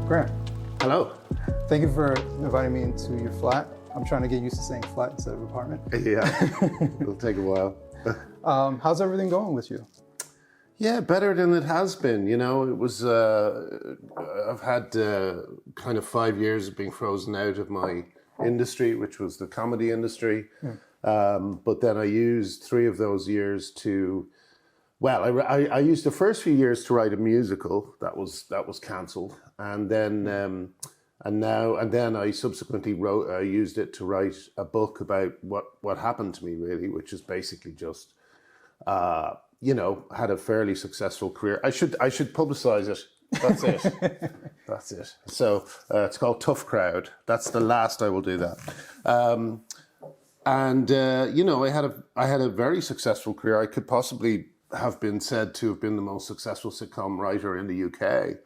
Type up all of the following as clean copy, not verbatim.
Grant, Hello. thank you for inviting me into your flat. I'm trying to get used to saying flat instead of apartment. Yeah, it'll take a while. How's everything going with you? Yeah, better than it has been. You know, it was, I've had kind of 5 years of being frozen out of my industry, which was the comedy industry. But then I used 3 of those years to, well, I used the first few years to write a musical that was cancelled. And then, and then I subsequently used it to write a book about what happened to me, really, which is basically just, you know, had a fairly successful career. I should publicize it. That's it. That's it. So it's called Tough Crowd. That's the last I will do that. You know, I had a very successful career. I could possibly have been said to have been the most successful sitcom writer in the UK.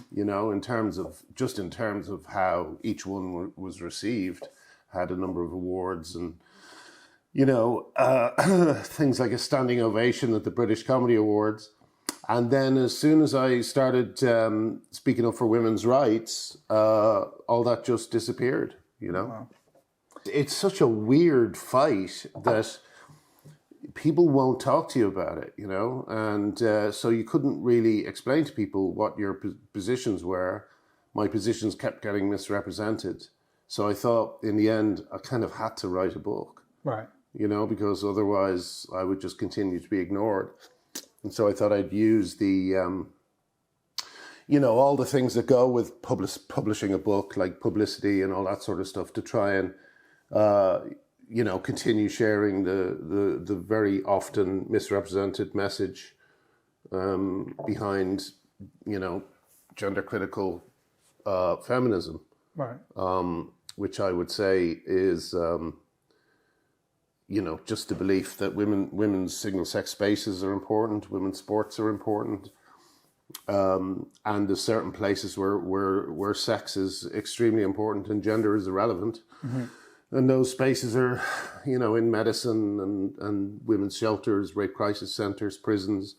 You know, in terms of how each one was received. Had a number of awards and, you know, things like a standing ovation at the British Comedy Awards. And then as soon as I started speaking up for women's rights, all that just disappeared, you know. Wow. It's such a weird fight that people won't talk to you about it, you know. And so you couldn't really explain to people what your positions were. My positions kept getting misrepresented. So I thought in the end, I kind of had to write a book. Right. You know, because otherwise I would just continue to be ignored. And so I thought I'd use the, you know, all the things that go with publishing a book, like publicity and all that sort of stuff, to try and, you know, continue sharing the very often misrepresented message behind, you know, gender critical feminism. Right. Which I would say is, you know, just the belief that women's single sex spaces are important, women's sports are important, and there's certain places where sex is extremely important and gender is irrelevant. Mm-hmm. And those spaces are, you know, in medicine and women's shelters, rape crisis centers, prisons,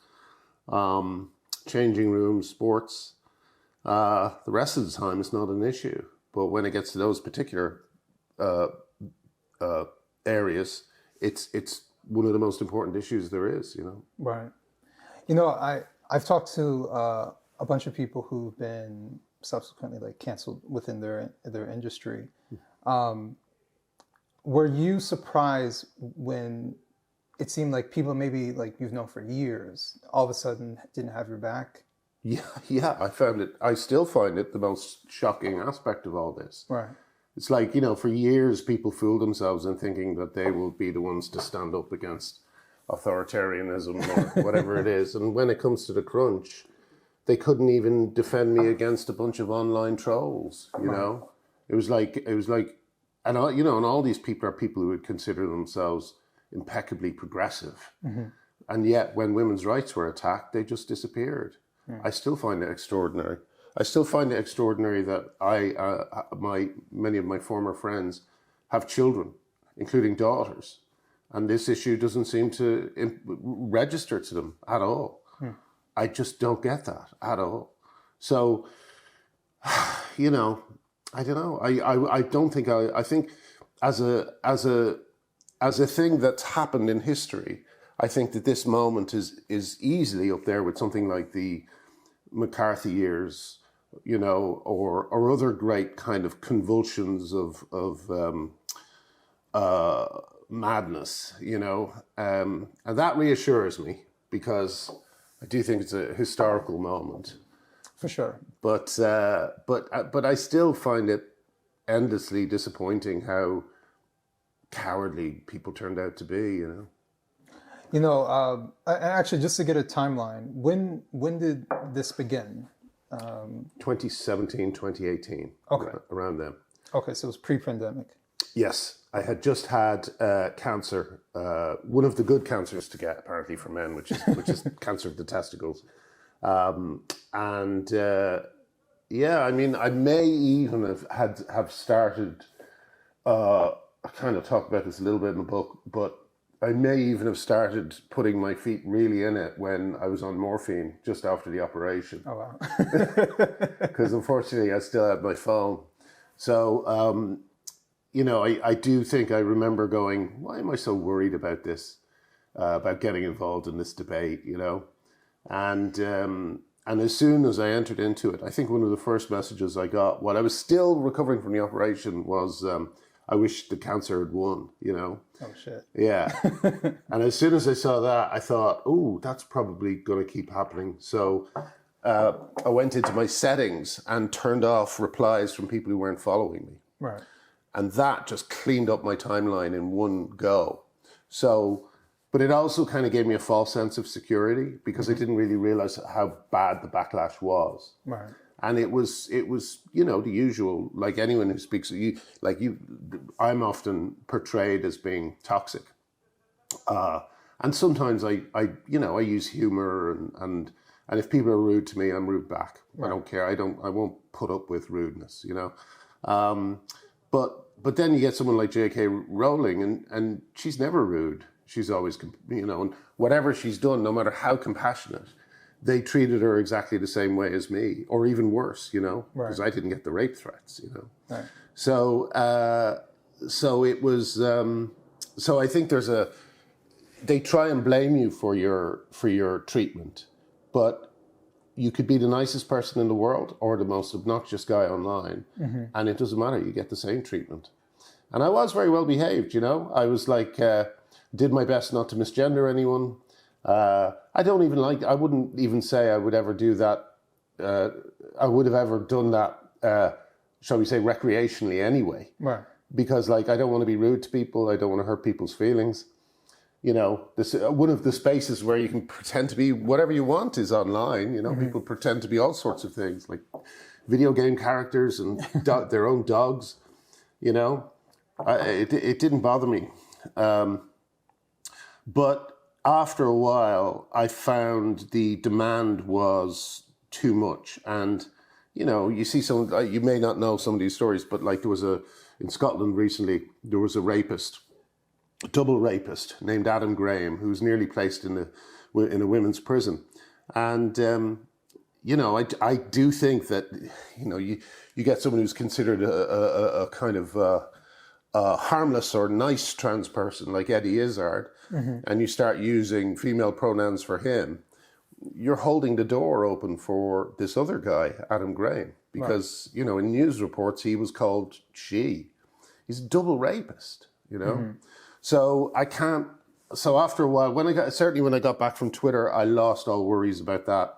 changing rooms, sports. The rest of the time it's not an issue. But when it gets to those particular areas, it's one of the most important issues there is, you know. Right. You know, I've talked to a bunch of people who've been subsequently like canceled within their industry. Were you surprised when it seemed like people maybe like you've known for years all of a sudden didn't have your back? Yeah, I still find it the most shocking aspect of all this. Right. It's like, you know, for years people fooled themselves in thinking that they will be the ones to stand up against authoritarianism or whatever it is. And when it comes to the crunch, they couldn't even defend me against a bunch of online trolls, you know? It was like, and all, you know, and all these people are people who would consider themselves impeccably progressive. Mm-hmm. And yet when women's rights were attacked, they just disappeared. I still find it extraordinary. I still find it extraordinary that many of my former friends have children, including daughters, and this issue doesn't seem to register to them at all. I just don't get that at all. So, you know, I don't know. I don't think I think as a thing that's happened in history, I think that this moment is easily up there with something like the McCarthy years, you know, or other great kind of convulsions of madness, you know, and that reassures me because I do think it's a historical moment. For sure. But I still find it endlessly disappointing how cowardly people turned out to be, you know. You know, actually, just to get a timeline, when did this begin? 2017, 2018, Okay. around then. Okay, so it was pre-pandemic. Yes, I had just had cancer, one of the good cancers to get apparently for men, which is cancer of the testicles, and yeah, I mean, I may even have started. I kind of talk about this a little bit in the book, but I may even have started putting my feet really in it when I was on morphine just after the operation. Oh, wow. Because unfortunately, I still had my phone. So, you know, I do think I remember going, why am I so worried about this, about getting involved in this debate, you know? And as soon as I entered into it, I think one of the first messages I got while I was still recovering from the operation was, I wish the cancer had won, you know? Oh, shit. Yeah. And as soon as I saw that, I thought, oh, that's probably going to keep happening. So I went into my settings and turned off replies from people who weren't following me. Right. And that just cleaned up my timeline in one go. So, but it also kind of gave me a false sense of security because I didn't really realize how bad the backlash was. Right. And it was, you know, the usual, like anyone who speaks, I'm often portrayed as being toxic. And sometimes I use humor and if people are rude to me, I'm rude back. Right. I don't care. I won't put up with rudeness, you know? But then you get someone like J.K. Rowling and she's never rude. She's always, you know, and whatever she's done, no matter how compassionate, they treated her exactly the same way as me, or even worse, you know, because I didn't get the rape threats, you know. Right. So it was. So I think they try and blame you for your treatment, but you could be the nicest person in the world or the most obnoxious guy online, and it doesn't matter. You get the same treatment. And I was very well behaved, you know. I was like, did my best not to misgender anyone. I wouldn't even say I would ever do that. I would have ever done that, shall we say, recreationally anyway. Right. Because, like, I don't want to be rude to people. I don't want to hurt people's feelings. You know, this one of the spaces where you can pretend to be whatever you want is online. You know, people pretend to be all sorts of things, like video game characters and their own dogs. You know, it didn't bother me. But after a while, I found the demand was too much. And, you know, you see you may not know some of these stories, but like in Scotland recently, there was a double rapist named Adam Graham, who was nearly placed in a women's prison. And, you know, I do think that, you know, you get someone who's considered a kind of harmless or nice trans person like Eddie Izzard, and you start using female pronouns for him, you're holding the door open for this other guy, Adam Graham, because, you know, in news reports, he was called she. He's a double rapist, you know? So so after a while, when I got back from Twitter, I lost all worries about that,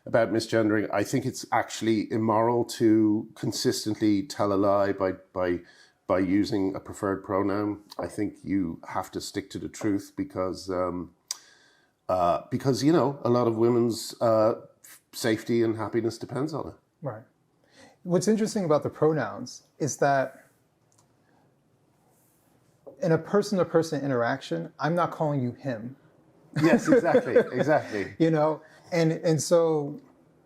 about misgendering. I think it's actually immoral to consistently tell a lie by using a preferred pronoun. I think you have to stick to the truth because you know, a lot of women's safety and happiness depends on it. Right. What's interesting about the pronouns is that in a person-to-person interaction, I'm not calling you him. Yes, exactly, exactly. You know, and so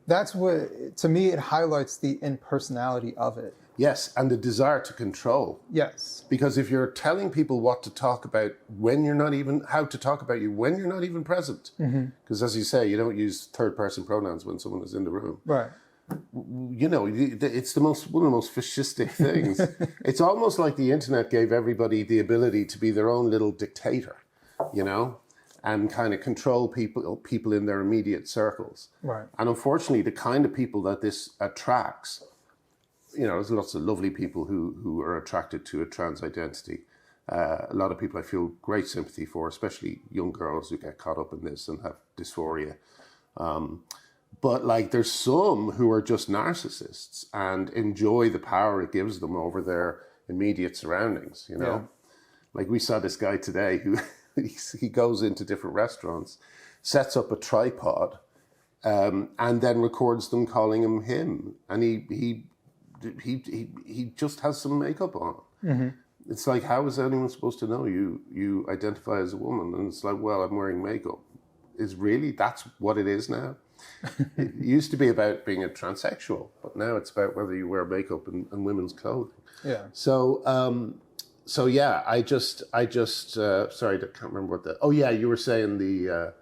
that's what, to me, it highlights the impersonality of it. Yes, and the desire to control. Yes. Because if you're telling people what to talk about how to talk about you when you're not even present, because as you say, you don't use third-person pronouns when someone is in the room. Right. You know, it's one of the most fascistic things. It's almost like the internet gave everybody the ability to be their own little dictator, you know, and kind of control people in their immediate circles. Right. And unfortunately, the kind of people that this attracts, you know, there's lots of lovely people who are attracted to a trans identity. A lot of people I feel great sympathy for, especially young girls who get caught up in this and have dysphoria. But like, there's some who are just narcissists and enjoy the power it gives them over their immediate surroundings, you know? Yeah. Like, we saw this guy today who he goes into different restaurants, sets up a tripod, and then records them calling him. And he just has some makeup on. Mm-hmm. It's like, how is anyone supposed to know you identify as a woman? And it's like, well, I'm wearing makeup. That's what it is now? It used to be about being a transsexual, but now it's about whether you wear makeup and women's clothing. Yeah. So yeah, I just sorry, I can't remember what oh yeah, you were saying the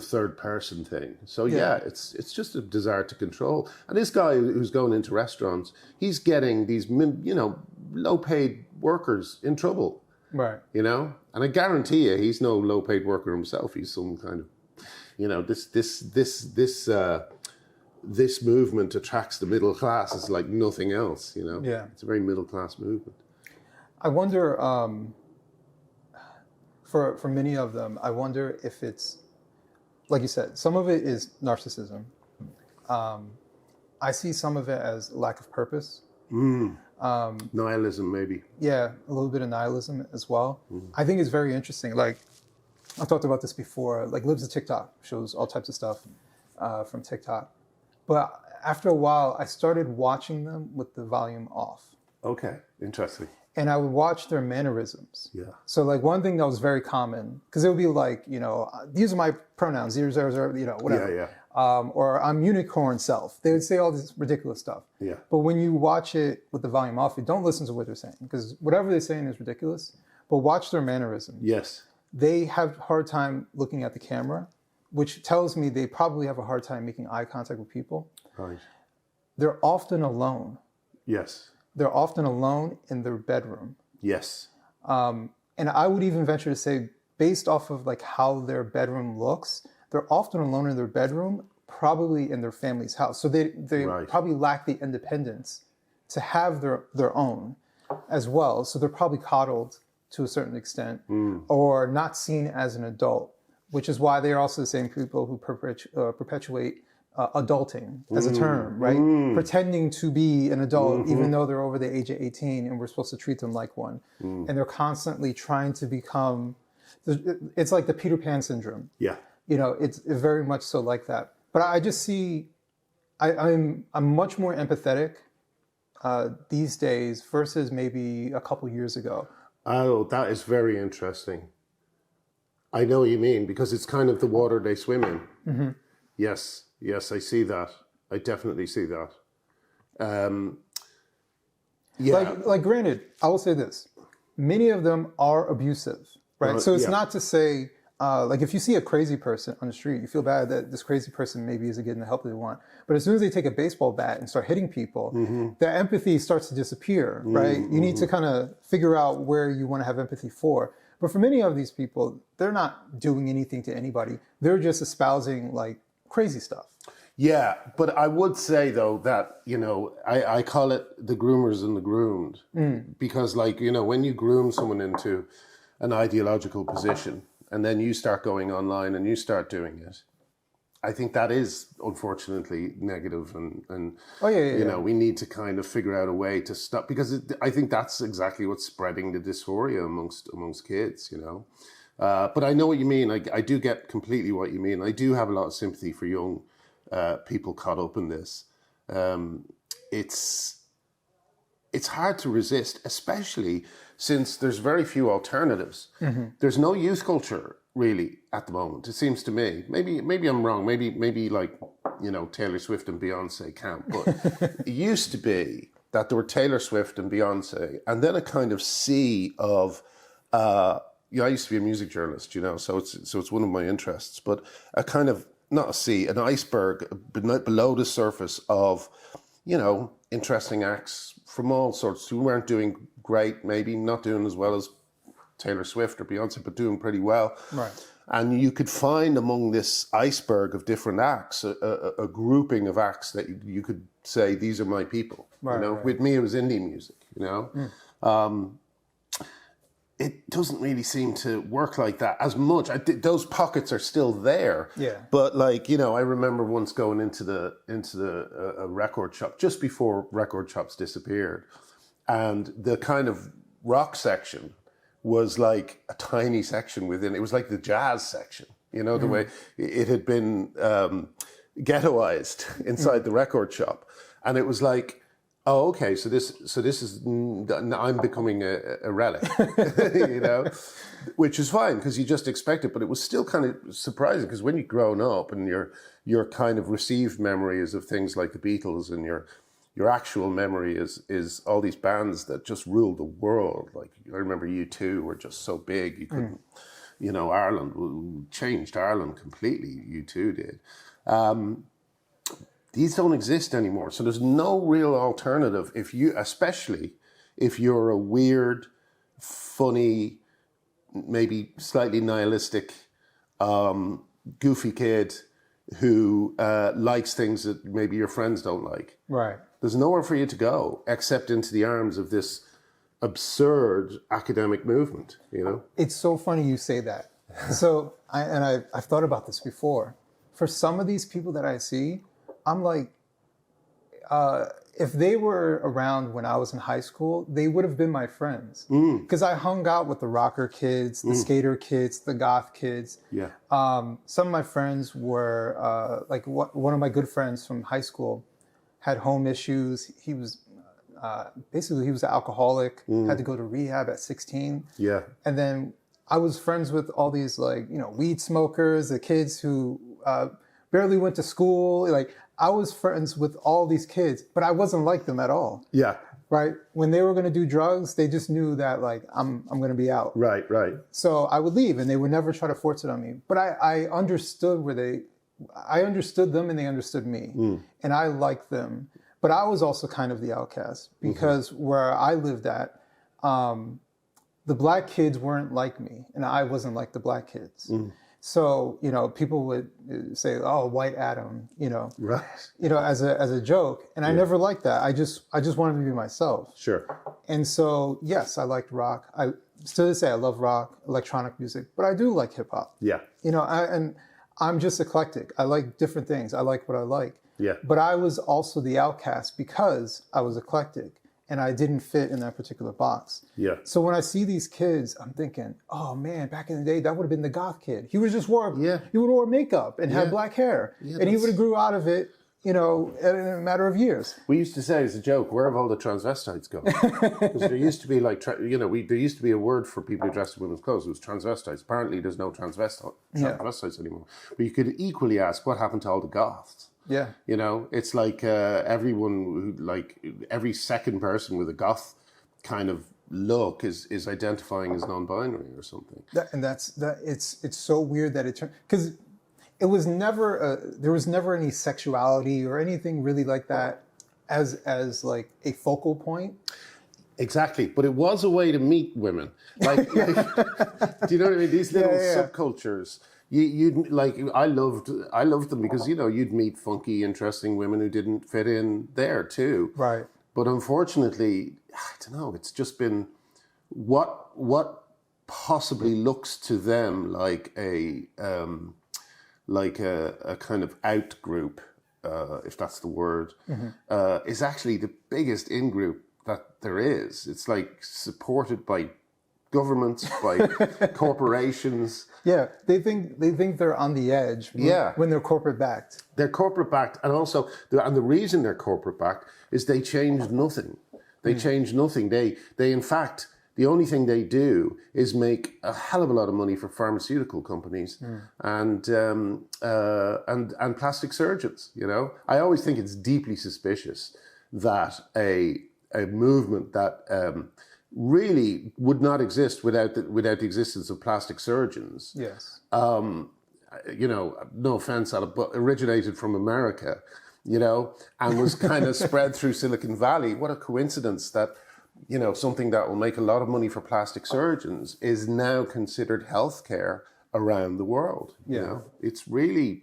third person thing. So yeah, it's just a desire to control. And this guy who's going into restaurants, he's getting these, you know, low paid workers in trouble. Right. You know, and I guarantee you, he's no low paid worker himself. He's some kind of, you know, this movement attracts the middle class is like nothing else, you know? Yeah. It's a very middle class movement. I wonder, for many of them, I wonder if it's, like you said, some of it is narcissism. I see some of it as lack of purpose. Nihilism, maybe. Yeah, a little bit of nihilism as well. I think it's very interesting. Like, I've talked about this before. Like, Libs of TikTok shows all types of stuff from TikTok. But after a while, I started watching them with the volume off. Okay, interesting. And I would watch their mannerisms. Yeah. So, like, one thing that was very common, because it would be like, you know, these are my pronouns, these are, you know, whatever. Yeah. Or I'm unicorn self. They would say all this ridiculous stuff. Yeah. But when you watch it with the volume off, you don't listen to what they're saying, because whatever they're saying is ridiculous. But watch their mannerisms. Yes. They have a hard time looking at the camera, which tells me they probably have a hard time making eye contact with people. Right. They're often alone. Yes. They're often alone in their bedroom. Yes. And I would even venture to say, based off of like how their bedroom looks, they're often alone in their bedroom, probably in their family's house. So they Right. probably lack the independence to have their own as well. So they're probably coddled to a certain extent, or not seen as an adult, which is why they're also the same people who perpetuate adulting as a term, right? Pretending to be an adult, even though they're over the age of 18 and we're supposed to treat them like one. And they're constantly trying to become, it's like the Peter Pan syndrome. Yeah. You know, it's very much so like that. But I just see, I'm much more empathetic these days versus maybe a couple years ago. Oh, that is very interesting. I know what you mean, because it's kind of the water they swim in. Mm-hmm. Yes, I see that. I definitely see that. Yeah. Like granted, I will say this. Many of them are abusive, right? So it's not to say, like if you see a crazy person on the street, you feel bad that this crazy person maybe isn't getting the help they want. But as soon as they take a baseball bat and start hitting people, that empathy starts to disappear, right? You need to kind of figure out where you want to have empathy for. But for many of these people, they're not doing anything to anybody. They're just espousing like crazy stuff. Yeah, but I would say though that, you know, I call it the groomers and the groomed, because like, you know, when you groom someone into an ideological position and then you start going online and you start doing it, I think that is unfortunately negative, and you know, we need to kind of figure out a way to stop, because I think that's exactly what's spreading the dysphoria amongst kids, you know. But I know what you mean. I do get completely what you mean. I do have a lot of sympathy for young people caught up in this. It's hard to resist, especially since there's very few alternatives. There's no youth culture really at the moment, it seems to me. Maybe I'm wrong. Maybe like, you know, Taylor Swift and Beyonce count. But it used to be that there were Taylor Swift and Beyonce, and then a kind of sea of. I used to be a music journalist, you know, so it's one of my interests. But a kind of, not a sea, an iceberg below the surface of, you know, interesting acts from all sorts who weren't doing great, maybe not doing as well as Taylor Swift or Beyonce, but doing pretty well. Right. And you could find among this iceberg of different acts a grouping of acts that you could say, these are my people. Right, you know, with me it was indie music. You know, it doesn't really seem to work like that as much. Those pockets are still there. Yeah. But like, you know, I remember once going into a record shop just before record shops disappeared, and the kind of rock section was like a tiny section within. It was like the jazz section, you know, the way it had been ghettoized inside the record shop, and it was like, oh, okay. So this is I'm becoming a relic, you know, which is fine because you just expect it. But it was still kind of surprising because when you've grown up and your kind of received memory is of things like the Beatles, and your actual memory is all these bands that just ruled the world. Like I remember U2 were just so big you couldn't, you know, Ireland changed Ireland completely. U2 did. These don't exist anymore. So there's no real alternative especially if you're a weird, funny, maybe slightly nihilistic, goofy kid who likes things that maybe your friends don't like. Right. There's nowhere for you to go except into the arms of this absurd academic movement, you know? It's so funny you say that. So, I've thought about this before. For some of these people that I see, I'm like, if they were around when I was in high school, they would have been my friends. Because I hung out with the rocker kids, the skater kids, the goth kids. Yeah. Some of my friends were, like one of my good friends from high school had home issues. He was, basically he was an alcoholic, had to go to rehab at 16. Yeah. And then I was friends with all these like, you know, weed smokers, the kids who barely went to school. Like I was friends with all these kids, but I wasn't like them at all. Yeah. Right. When they were going to do drugs, they just knew that like, I'm going to be out. Right. So I would leave and they would never try to force it on me. But I understood I understood them and they understood me, and I liked them. But I was also kind of the outcast because where I lived at, the black kids weren't like me and I wasn't like the black kids. So, you know, people would say, oh, white Adam, you know, Right. you know, as a joke. And I never liked that. I just wanted to be myself. Sure. And so, yes, I liked rock. I still to say I love rock, electronic music, but I do like hip hop. Yeah. You know, and I'm just eclectic. I like different things. I like what I like. Yeah. But I was also the outcast because I was eclectic and I didn't fit in that particular box. Yeah. So when I see these kids, I'm thinking, oh man, back in the day, that would have been the goth kid. He would just wore, he would wear makeup and had black hair, and he would have grew out of it, you know, in a matter of years. We used to say as a joke, where have all the transvestites gone? Because there used to be like, there used to be a word for people who dressed in women's clothes. It was transvestites. Apparently there's no transvestites anymore. But you could equally ask, what happened to all the goths? Yeah. You know, it's like everyone, like every second person with a goth kind of look is identifying as non-binary or something. It's so weird that it turned, because it was never, there was never any sexuality or anything really like that as like a focal point. Exactly, but it was a way to meet women. Like do you know what I mean? These little subcultures. You'd like, I loved them because, you know, you'd meet funky, interesting women who didn't fit in there too. Right. But unfortunately, I don't know, it's just been what possibly looks to them like a kind of out group, if that's the word, is actually the biggest in group that there is. It's like supported by governments, by corporations. Yeah, they think they're on the edge when they're corporate backed. They're corporate backed, and also the reason they're corporate backed is they change nothing. They change nothing. They in fact, the only thing they do is make a hell of a lot of money for pharmaceutical companies and plastic surgeons. You know, I always think it's deeply suspicious that a movement that really would not exist without the existence of plastic surgeons. Yes. You know, no offense, but originated from America, you know, and was kind of spread through Silicon Valley. What a coincidence that, you know, something that will make a lot of money for plastic surgeons is now considered healthcare around the world. You know, it's really,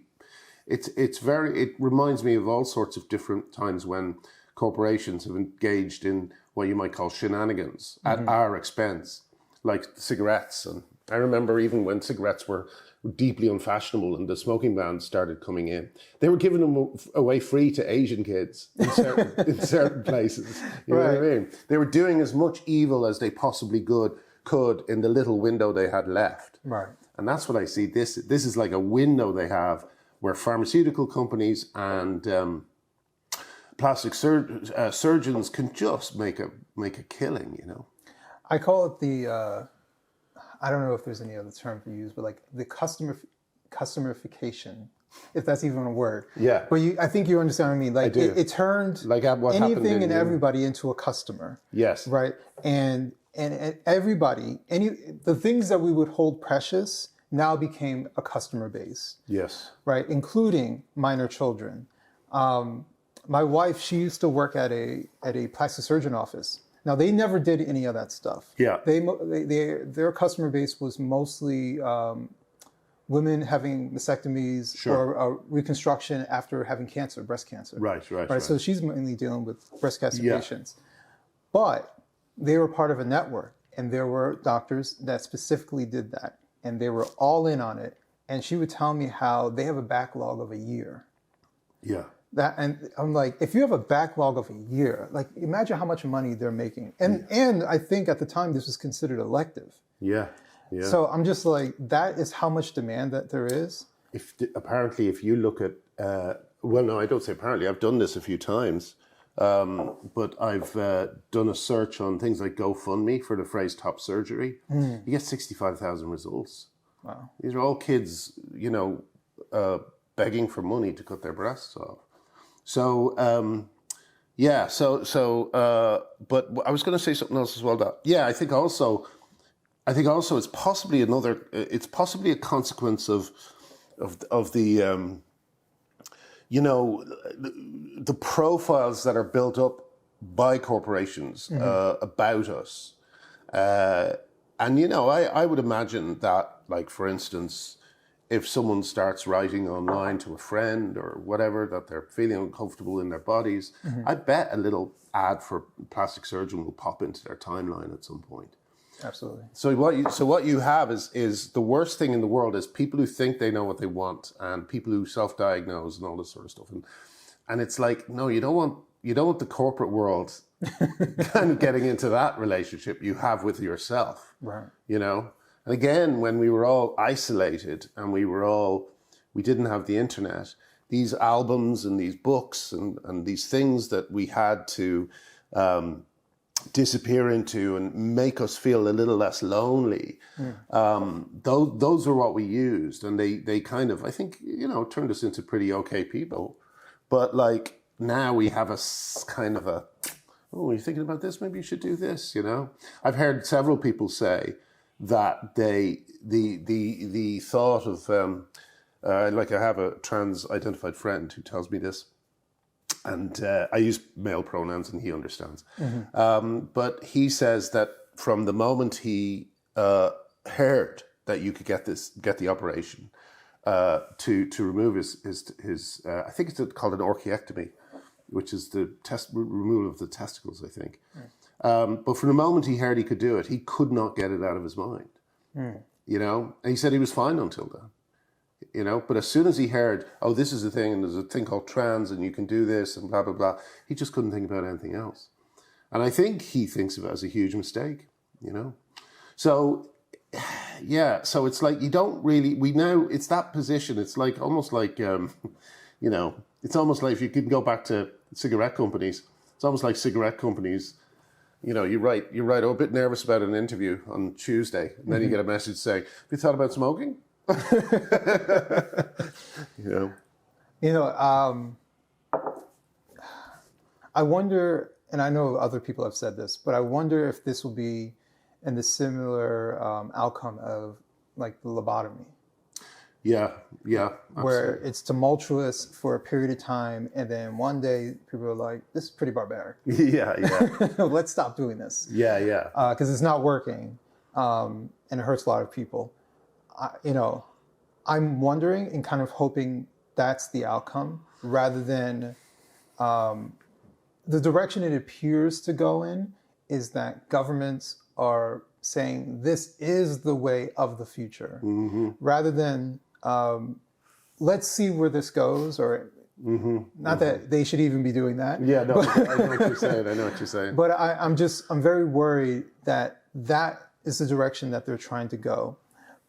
it reminds me of all sorts of different times when corporations have engaged in what you might call shenanigans at our expense. like cigarettes. And I remember even when cigarettes were deeply unfashionable and the smoking bans started coming in, they were giving them away free to Asian kids in in certain places. You know what I mean? They were doing as much evil as they possibly could in the little window they had left. Right. And that's what I see. This is like a window they have where pharmaceutical companies and plastic surgeons can just make a killing, you know. I call it the I don't know if there's any other term to use, but like the customification, if that's even a word. Yeah. But I think you understand what I mean. Like it turned like what anything and everybody into a customer. Yes. Right. And everybody, the things that we would hold precious now became a customer base. Yes. Right. Including minor children. My wife, she used to work at a plastic surgeon office. Now, they never did any of that stuff. Yeah. Their customer base was mostly women having mastectomies or reconstruction after having cancer, breast cancer. Right. So she's mainly dealing with breast cancer patients. But they were part of a network, and there were doctors that specifically did that, and they were all in on it. And she would tell me how they have a backlog of a year. Yeah. And I'm like, if you have a backlog of a year, like imagine how much money they're making. And I think at the time this was considered elective. Yeah. So I'm just like, that is how much demand that there is. Apparently, if you look at, well, no, I don't say apparently. I've done this a few times, but I've done a search on things like GoFundMe for the phrase top surgery. You get 65,000 results. Wow. These are all kids, you know, begging for money to cut their breasts off. So, but I was going to say something else as well. I think also it's possibly a consequence of the, you know, the profiles that are built up by corporations about us. And, you know, I would imagine that, like, for instance, if someone starts writing online to a friend or whatever, that they're feeling uncomfortable in their bodies, I bet a little ad for plastic surgeon will pop into their timeline at some point. Absolutely. So what you have is the worst thing in the world is people who think they know what they want and people who self-diagnose and all this sort of stuff. And it's like, no, you don't want the corporate world kind of getting into that relationship you have with yourself. Right. You know? And again, when we were all isolated and we didn't have the internet, these albums and these books and these things that we had to disappear into and make us feel a little less lonely, those are what we used. And they kind of, I think, you know, turned us into pretty okay people. But like now we have a kind of a, oh, you're thinking about this? Maybe you should do this, you know? I've heard several people say that the thought of like I have a trans-identified friend who tells me this, and I use male pronouns and he understands. But he says that from the moment he heard that you could get the operation to remove his I think it's called an orchiectomy, which is the removal of the testicles, I think. But from the moment he heard he could do it, he could not get it out of his mind. You know, and he said he was fine until then. You know, but as soon as he heard, oh, this is a thing, and there's a thing called trans, and you can do this, and blah blah blah, he just couldn't think about anything else. And I think he thinks of it as a huge mistake. You know, so yeah, so it's like you don't really. We know it's that position. It's like almost like you know, it's almost like if you can go back to cigarette companies. It's almost like cigarette companies. You know, you write, oh, a bit nervous about an interview on Tuesday, and then you get a message saying, have you thought about smoking? You know, I wonder, and I know other people have said this, but I wonder if this will be in the similar outcome of like the lobotomy. Yeah, absolutely. Where it's tumultuous for a period of time, and then one day people are like, this is pretty barbaric. Yeah. Let's stop doing this. Yeah. Because it's not working, and it hurts a lot of people. You know, I'm wondering and kind of hoping that's the outcome rather than the direction it appears to go in is that governments are saying this is the way of the future, rather than let's see where this goes, or not that they should even be doing that. Yeah, no, I know what you're saying. I know what you're saying. But I'm very worried that that is the direction that they're trying to go.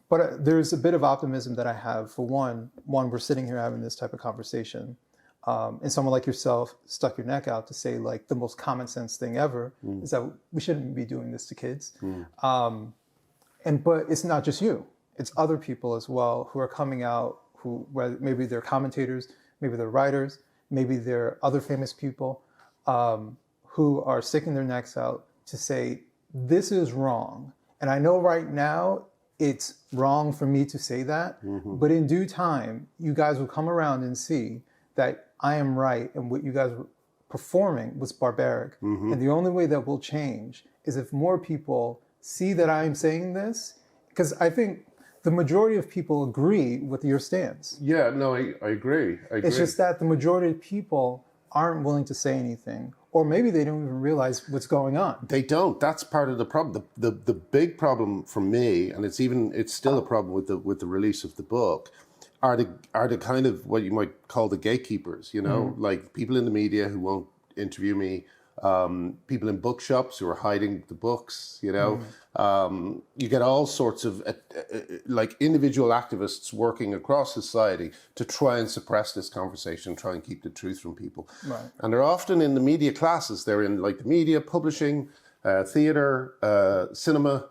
But there's a bit of optimism that I have. For one, we're sitting here having this type of conversation, and someone like yourself stuck your neck out to say, like, the most common sense thing ever is that we shouldn't be doing this to kids. But it's not just you; it's other people as well who are coming out. Who, whether maybe they're commentators, maybe they're writers, maybe they're other famous people, who are sticking their necks out to say this is wrong. And I know right now it's wrong for me to say that, but in due time, you guys will come around and see that I am right, and what you guys were performing was barbaric. And the only way that will change is if more people see that I am saying this, because I think the majority of people agree with your stance. Yeah, no, I agree. It's just that the majority of people aren't willing to say anything, or maybe they don't even realize what's going on. They don't. That's part of the problem. The big problem for me, and it's still a problem with the release of the book, are the kind of what you might call the gatekeepers. You know, like people in the media who won't interview me, people in bookshops who are hiding the books. You know, you get all sorts of like individual activists working across society to try and suppress this conversation, try and keep the truth from people. Right. And they're often in the media classes. They're in like the media, publishing, theater, cinema.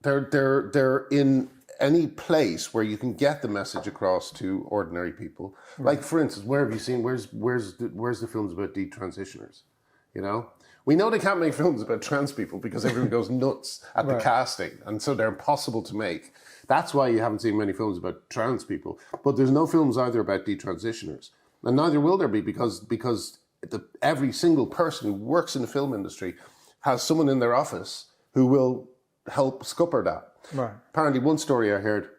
They're in any place where you can get the message across to ordinary people. Right. Like, for instance, where have you seen? Where's the films about detransitioners? You know, we know they can't make films about trans people because everyone goes nuts at the casting, and so they're impossible to make. That's why you haven't seen many films about trans people. But there's no films either about detransitioners, and neither will there be because every single person who works in the film industry has someone in their office who will help scupper that. Right. Apparently, one story I heard,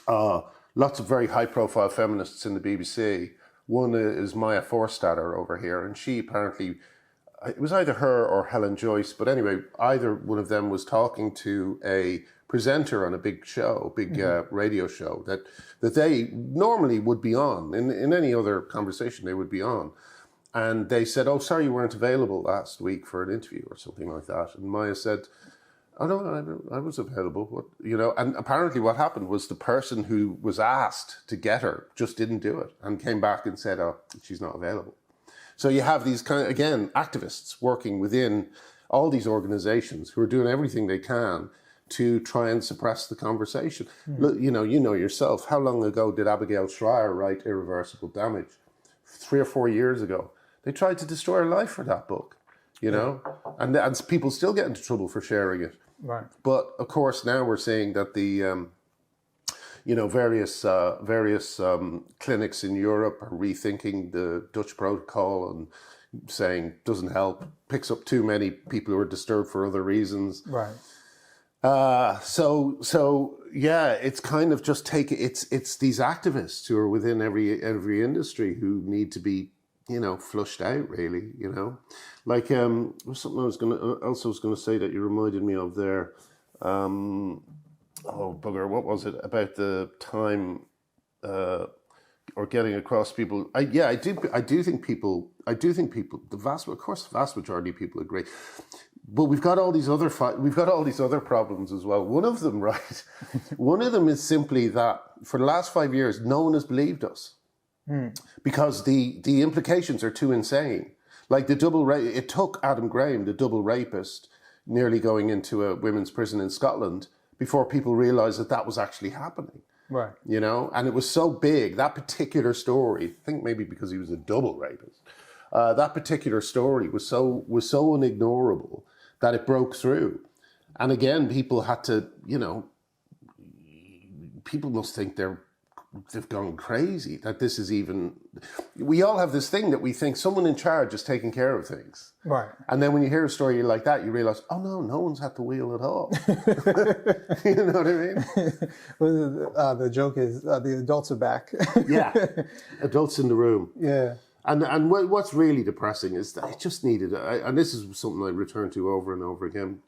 lots of very high-profile feminists in the BBC. One is Maya Forstater over here, and she apparently, it was either her or Helen Joyce, but anyway, either one of them was talking to a presenter on a big show, radio show that they normally would be on. In any other conversation, they would be on. And they said, "Oh, sorry, you weren't available last week for an interview," or something like that. And Maya said, "Oh no, I was available." You know, and apparently what happened was the person who was asked to get her just didn't do it and came back and said, "Oh, she's not available." So you have these kind of, again, activists working within all these organizations who are doing everything they can to try and suppress the conversation. Look, you know yourself, how long ago did Abigail Schreier write Irreversible Damage? 3 or 4 years ago. They tried to destroy her life for that book, you know, and people still get into trouble for sharing it. Right. But of course, now we're seeing that the, various clinics in Europe are rethinking the Dutch protocol and saying doesn't help, picks up too many people who are disturbed for other reasons. Right. So yeah, it's kind of just it's these activists who are within every industry who need to be, flushed out, really, like something I was gonna say that you reminded me of there. Oh bugger, what was it about the time or getting across people? I do think people, the vast majority of people agree. But we've got all these other problems as well. One of them, right? One of them is simply that for the last 5 years, no one has believed us because the implications are too insane. Like it took Adam Graham, the double rapist, nearly going into a women's prison in Scotland before people realised that was actually happening. Right. And it was so big, that particular story, I think maybe because he was a double rapist, that particular story was so unignorable that it broke through. And again, people had to, people must think they've gone crazy, that this is even, we all have this thing that we think someone in charge is taking care of things. Right. And then when you hear a story like that, you realize, oh no one's had the wheel at all. You know what I mean? Well, the joke is the adults are back. Yeah, adults in the room. Yeah. And what's really depressing is that it just needed, and this is something I return to over and over again,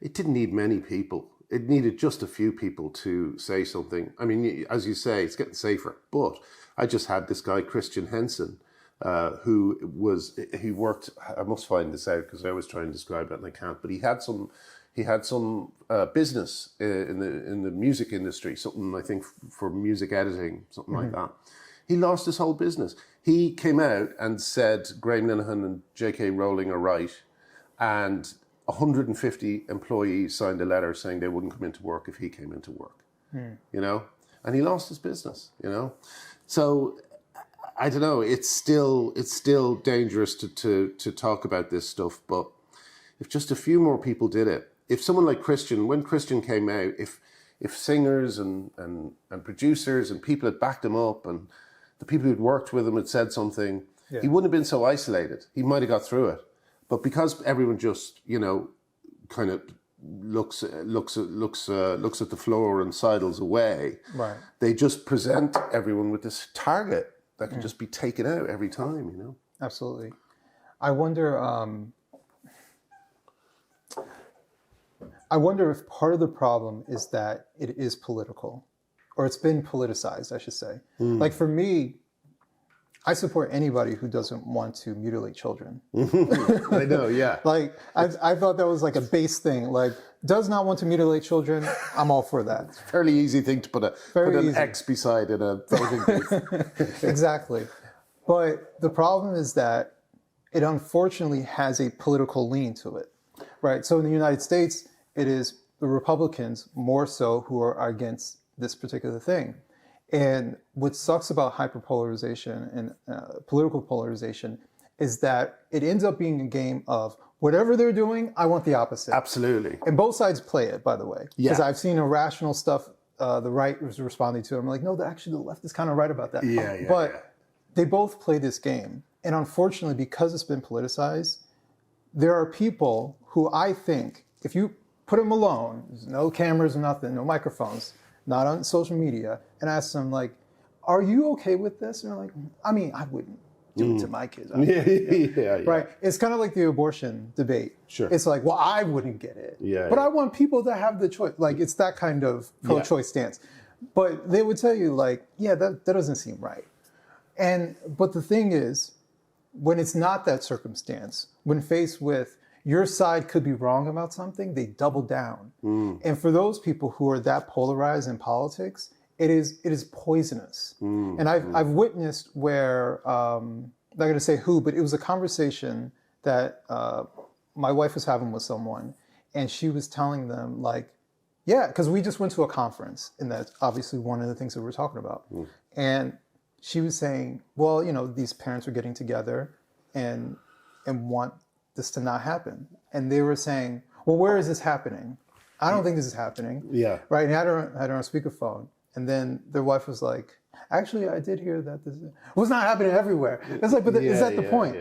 it didn't need many people. It needed just a few people to say something. I mean, as you say, it's getting safer. But I just had this guy, Christian Henson, he worked, I must find this out because I always try and describe it and I can't, but he had some business in the music industry, something I think for music editing, something like that. He lost his whole business. He came out and said Graham Linehan and J.K. Rowling are right, and 150 employees signed a letter saying they wouldn't come into work if he came into work. You know, and he lost his business. You know, so I don't know. It's still dangerous to talk about this stuff, but if just a few more people did it, if someone like Christian, when Christian came out, if singers and producers and people had backed him up and the people who'd worked with him had said something, he wouldn't have been so isolated. He might have got through it. But because everyone just, you know, kind of looks at the floor and sidles away, right, they just present everyone with this target that can just be taken out every time, you know? Absolutely. I wonder if part of the problem is that it is political, or it's been politicized, I should say. Like for me, I support anybody who doesn't want to mutilate children. I know, yeah. Like I thought that was like a base thing. Like, does not want to mutilate children, I'm all for that. Fairly easy thing to put an X beside in a voting booth. Exactly. But the problem is that it unfortunately has a political lean to it, right? So in the United States, it is the Republicans more so who are against this particular thing. And what sucks about hyperpolarization and political polarization is that it ends up being a game of whatever they're doing, I want the opposite. Absolutely. And both sides play it, by the way. Because I've seen irrational stuff the right was responding to. I'm like, no, actually the left is kind of right about that. But they both play this game. And unfortunately, because it's been politicized, there are people who I think, if you put them alone, there's no cameras, nothing, no microphones, not on social media, and ask them, like, are you okay with this? And they're like, I mean, I wouldn't do it to my kids. Right? It's kind of like the abortion debate. Sure. It's like, well, I wouldn't get it. But I want people to have the choice. Like, it's that kind of pro-choice stance. But they would tell you, like, yeah, that doesn't seem right. But the thing is, when it's not that circumstance, when faced with your side could be wrong about something, they double down. And for those people who are that polarized in politics, it is poisonous. And I've witnessed where, I'm not going to say who, but it was a conversation that my wife was having with someone, and she was telling them, like, yeah, because we just went to a conference, and that's obviously one of the things that we're talking about. And she was saying, well, you know, these parents are getting together and want this to not happen. And they were saying, well, where is this happening? I don't think this is happening. Right? And I had her on speakerphone. And then their wife was like, actually, I did hear that this was not happening everywhere. It's like, but is that the point?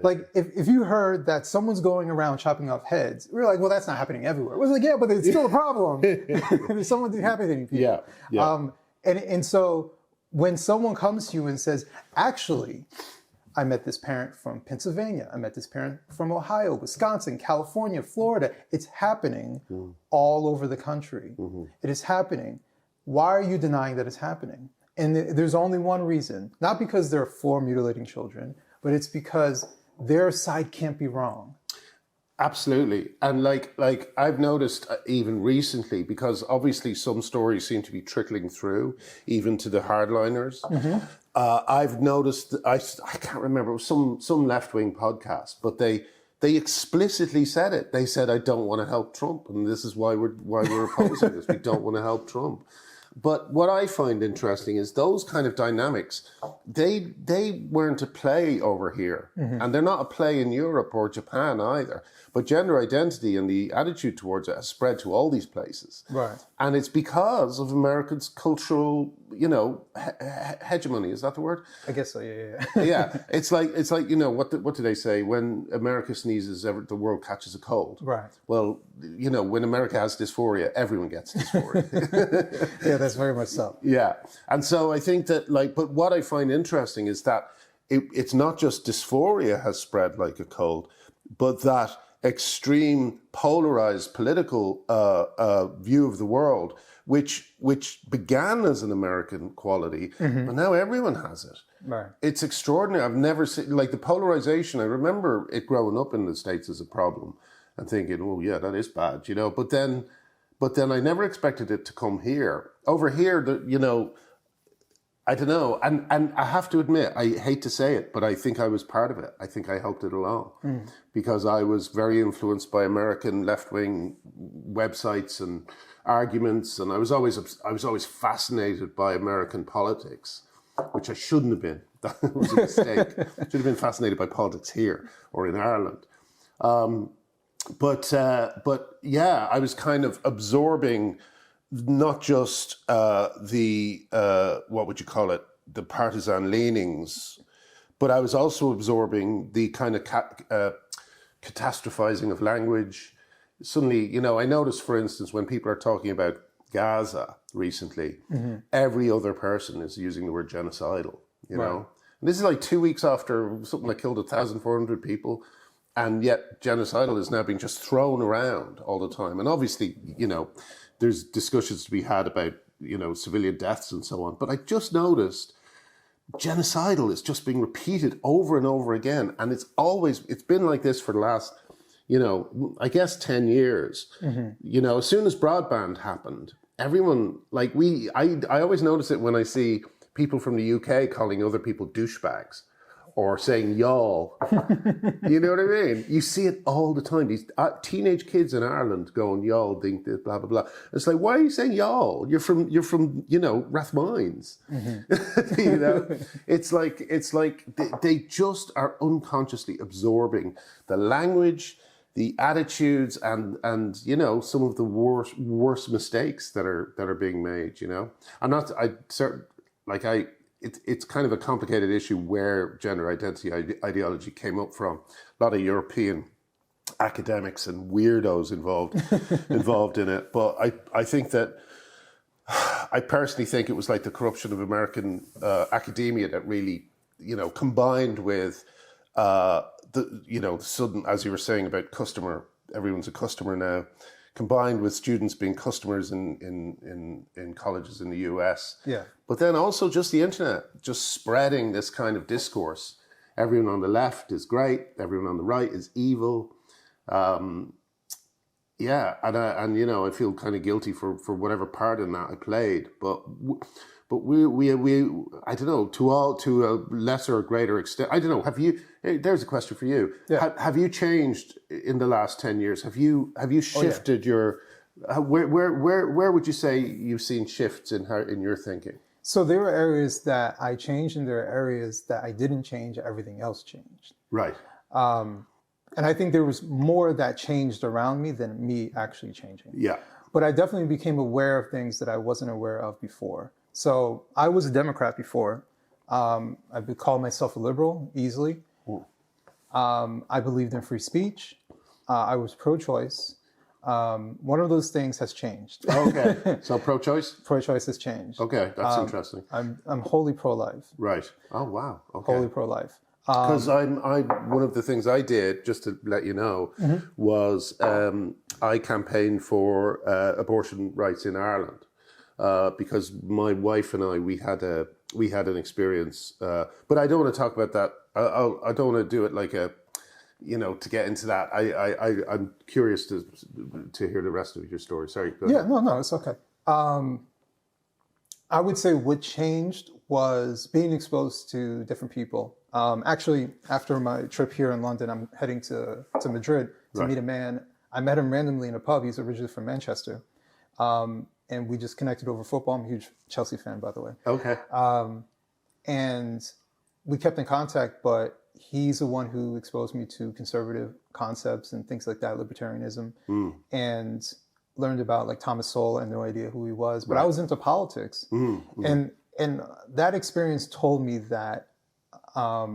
Like, if you heard that someone's going around chopping off heads, we're like, well, that's not happening everywhere. It was like, yeah, but it's still a problem. There's someone decapitating people. And so when someone comes to you and says, actually, I met this parent from Pennsylvania. I met this parent from Ohio, Wisconsin, California, Florida. It's happening all over the country. It is happening. Why are you denying that it's happening? And there's only one reason. Not because they're for mutilating children, but it's because their side can't be wrong. Absolutely. And like I've noticed even recently, because obviously some stories seem to be trickling through, even to the hardliners. I've noticed, I can't remember, it was some left-wing podcast, but they explicitly said it. They said, I don't want to help Trump, and this is why we're opposing this. We don't want to help Trump. But what I find interesting is those kind of dynamics, they weren't a play over here. And they're not a play in Europe or Japan either. But gender identity and the attitude towards it has spread to all these places. Right. And it's because of Americans' cultural, you know, hegemony. Is that the word? I guess so, yeah. Yeah. It's like you know, what do they say? When America sneezes, the world catches a cold. Right. Well, you know, when America has dysphoria, everyone gets dysphoria. Yeah, that's very much so. Yeah. And so I think that, like, but what I find interesting is that it's not just dysphoria has spread like a cold, but that extreme, polarized political view of the world, which began as an American quality, but now everyone has it. Right. It's extraordinary. I've never seen, like, the polarization. I remember it growing up in the States as a problem and thinking, oh yeah, that is bad, you know. But then I never expected it to come here. Over here, you know, I don't know. And I have to admit, I hate to say it, but I think I was part of it. I think I helped it along because I was very influenced by American left-wing websites and arguments, and I was always fascinated by American politics, which I shouldn't have been. That was a mistake. Should have been fascinated by politics here or in Ireland. But yeah, I was kind of absorbing not just the what would you call it, the partisan leanings, but I was also absorbing the kind of catastrophizing of language. Suddenly, you know, I noticed, for instance, when people are talking about Gaza recently, every other person is using the word genocidal, you know. And this is like 2 weeks after something that killed 1,400 people, and yet genocidal is now being just thrown around all the time. And obviously, you know, there's discussions to be had about, you know, civilian deaths and so on. But I just noticed genocidal is just being repeated over and over again. And it's been like this for the last, you know, I guess 10 years. You know, as soon as broadband happened, everyone, like I always notice it when I see people from the UK calling other people douchebags or saying y'all. You know what I mean? You see it all the time. These teenage kids in Ireland going, y'all think this, blah, blah, blah. It's like, why are you saying y'all? You're from, you know, Rathmines. You know, it's like they just are unconsciously absorbing the language, the attitudes, and you know, some of the worst mistakes that are being made. You know, It's kind of a complicated issue where gender identity ideology came up from. A lot of European academics and weirdos involved in it. But I think that, I personally think it was like the corruption of American academia that really, you know, combined with the, you know, sudden, as you were saying about customer, everyone's a customer now, combined with students being customers in colleges in the US. Yeah. But then also just the internet, just spreading this kind of discourse. Everyone on the left is great. Everyone on the right is evil. Yeah, and you know, I feel kind of guilty for whatever part in that I played. But we I don't know, to a lesser or greater extent. I don't know. Have you? There's a question for you. Yeah. Have you changed in the last 10 years? Have you shifted your? Where would you say you've seen shifts in your thinking? So there were areas that I changed, and there are areas that I didn't change. Everything else changed. Right. And I think there was more that changed around me than me actually changing. Yeah. But I definitely became aware of things that I wasn't aware of before. So I was a Democrat before. I would call myself a liberal easily. I believed in free speech. I was pro-choice. One of those things has changed. Okay. So pro-choice? Pro-choice has changed. Okay, that's interesting. I'm wholly pro-life. Right. Oh, wow. Okay. Wholly pro-life. Because one of the things I did, just to let you know, was I campaigned for abortion rights in Ireland because my wife and we had an experience. But I don't want to talk about that. I don't want to do it like a, you know, to get into that. I'm curious to hear the rest of your story. Sorry. Go ahead. Yeah, no, it's okay. I would say what changed was being exposed to different people. Actually, after my trip here in London, I'm heading to Madrid to meet a man. I met him randomly in a pub. He's originally from Manchester. And we just connected over football. I'm a huge Chelsea fan, by the way. Okay. And we kept in contact, but he's the one who exposed me to conservative concepts and things like that, libertarianism, and learned about like Thomas Sowell. I had no idea who he was, but I was into politics. And that experience told me that I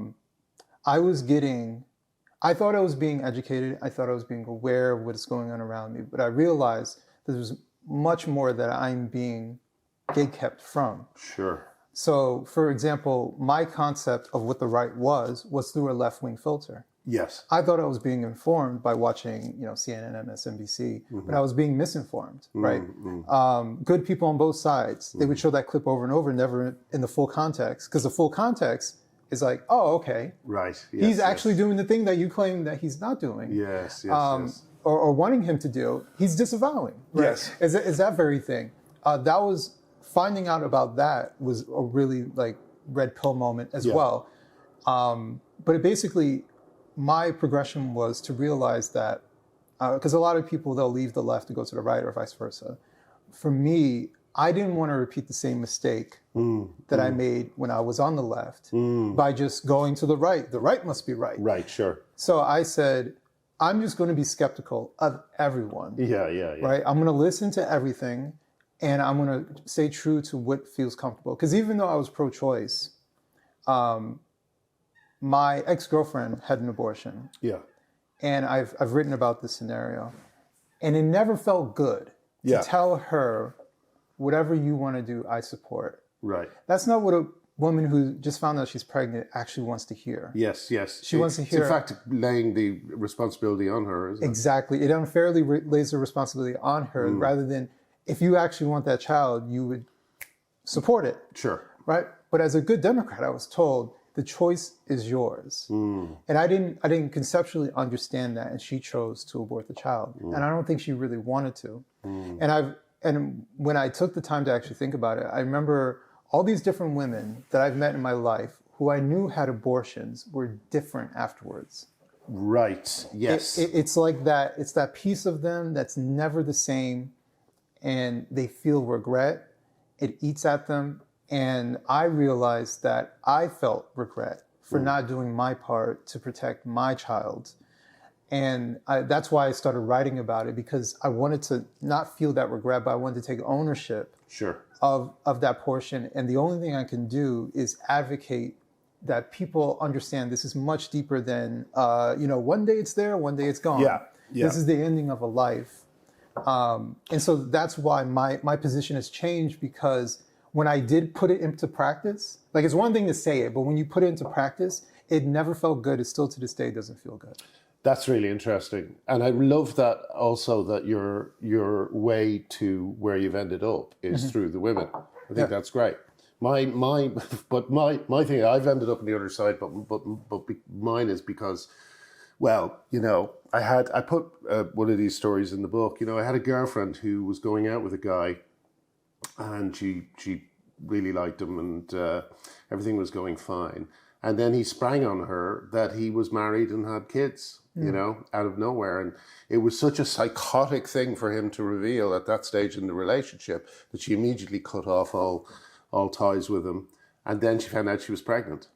thought I was being educated. I thought I was being aware of what's going on around me, but I realized that there's much more that I'm being gatekept from. Sure. So, for example, my concept of what the right was through a left-wing filter. Yes. I thought I was being informed by watching, CNN, MSNBC, but I was being misinformed, right? Good people on both sides. They would show that clip over and over, never in the full context, because the full context is like, oh, okay. Right. Yes, He's actually doing the thing that you claim that he's not doing. Yes, yes. Or wanting him to do, he's disavowing. Right? Yes. Is that very thing. That was, finding out about that was a really like red pill moment as well. But it basically, my progression was to realize that, because a lot of people, they'll leave the left to go to the right or vice versa. For me, I didn't want to repeat the same mistake that I made when I was on the left by just going to the right. The right must be right. Right, sure. So I said, I'm just going to be skeptical of everyone. Yeah. Right? I'm going to listen to everything, and I'm going to stay true to what feels comfortable. Because even though I was pro-choice, my ex-girlfriend had an abortion. Yeah. And I've written about this scenario. And it never felt good to tell her, whatever you want to do, I support. Right. That's not what a woman who just found out she's pregnant actually wants to hear. Yes. She wants to hear. It's in fact laying the responsibility on her, isn't it? Exactly. It unfairly lays the responsibility on her rather than, if you actually want that child, you would support it. Sure. Right? But as a good Democrat, I was told, the choice is yours. And I didn't conceptually understand that, and she chose to abort the child. And I don't think she really wanted to. And when I took the time to actually think about it, I remember all these different women that I've met in my life who I knew had abortions were different afterwards. Right. Yes. It's like that. It's that piece of them that's never the same, and they feel regret. It eats at them. And I realized that I felt regret for not doing my part to protect my child. And that's why I started writing about it, because I wanted to not feel that regret, but I wanted to take ownership of that portion. And the only thing I can do is advocate that people understand this is much deeper than, one day it's there, one day it's gone. This is the ending of a life. And so that's why my position has changed, because when I did put it into practice, like, it's one thing to say it, but when you put it into practice, it never felt good. It still to this day doesn't feel good. That's really interesting. And I love that also, that your way to where you've ended up is through the women. I think that's great. My thing, I've ended up on the other side, but mine is because, well, I put one of these stories in the book. I had a girlfriend who was going out with a guy, and she really liked him, and everything was going fine. And then he sprang on her that he was married and had kids, out of nowhere. And it was such a psychotic thing for him to reveal at that stage in the relationship that she immediately cut off all ties with him. And then she found out she was pregnant,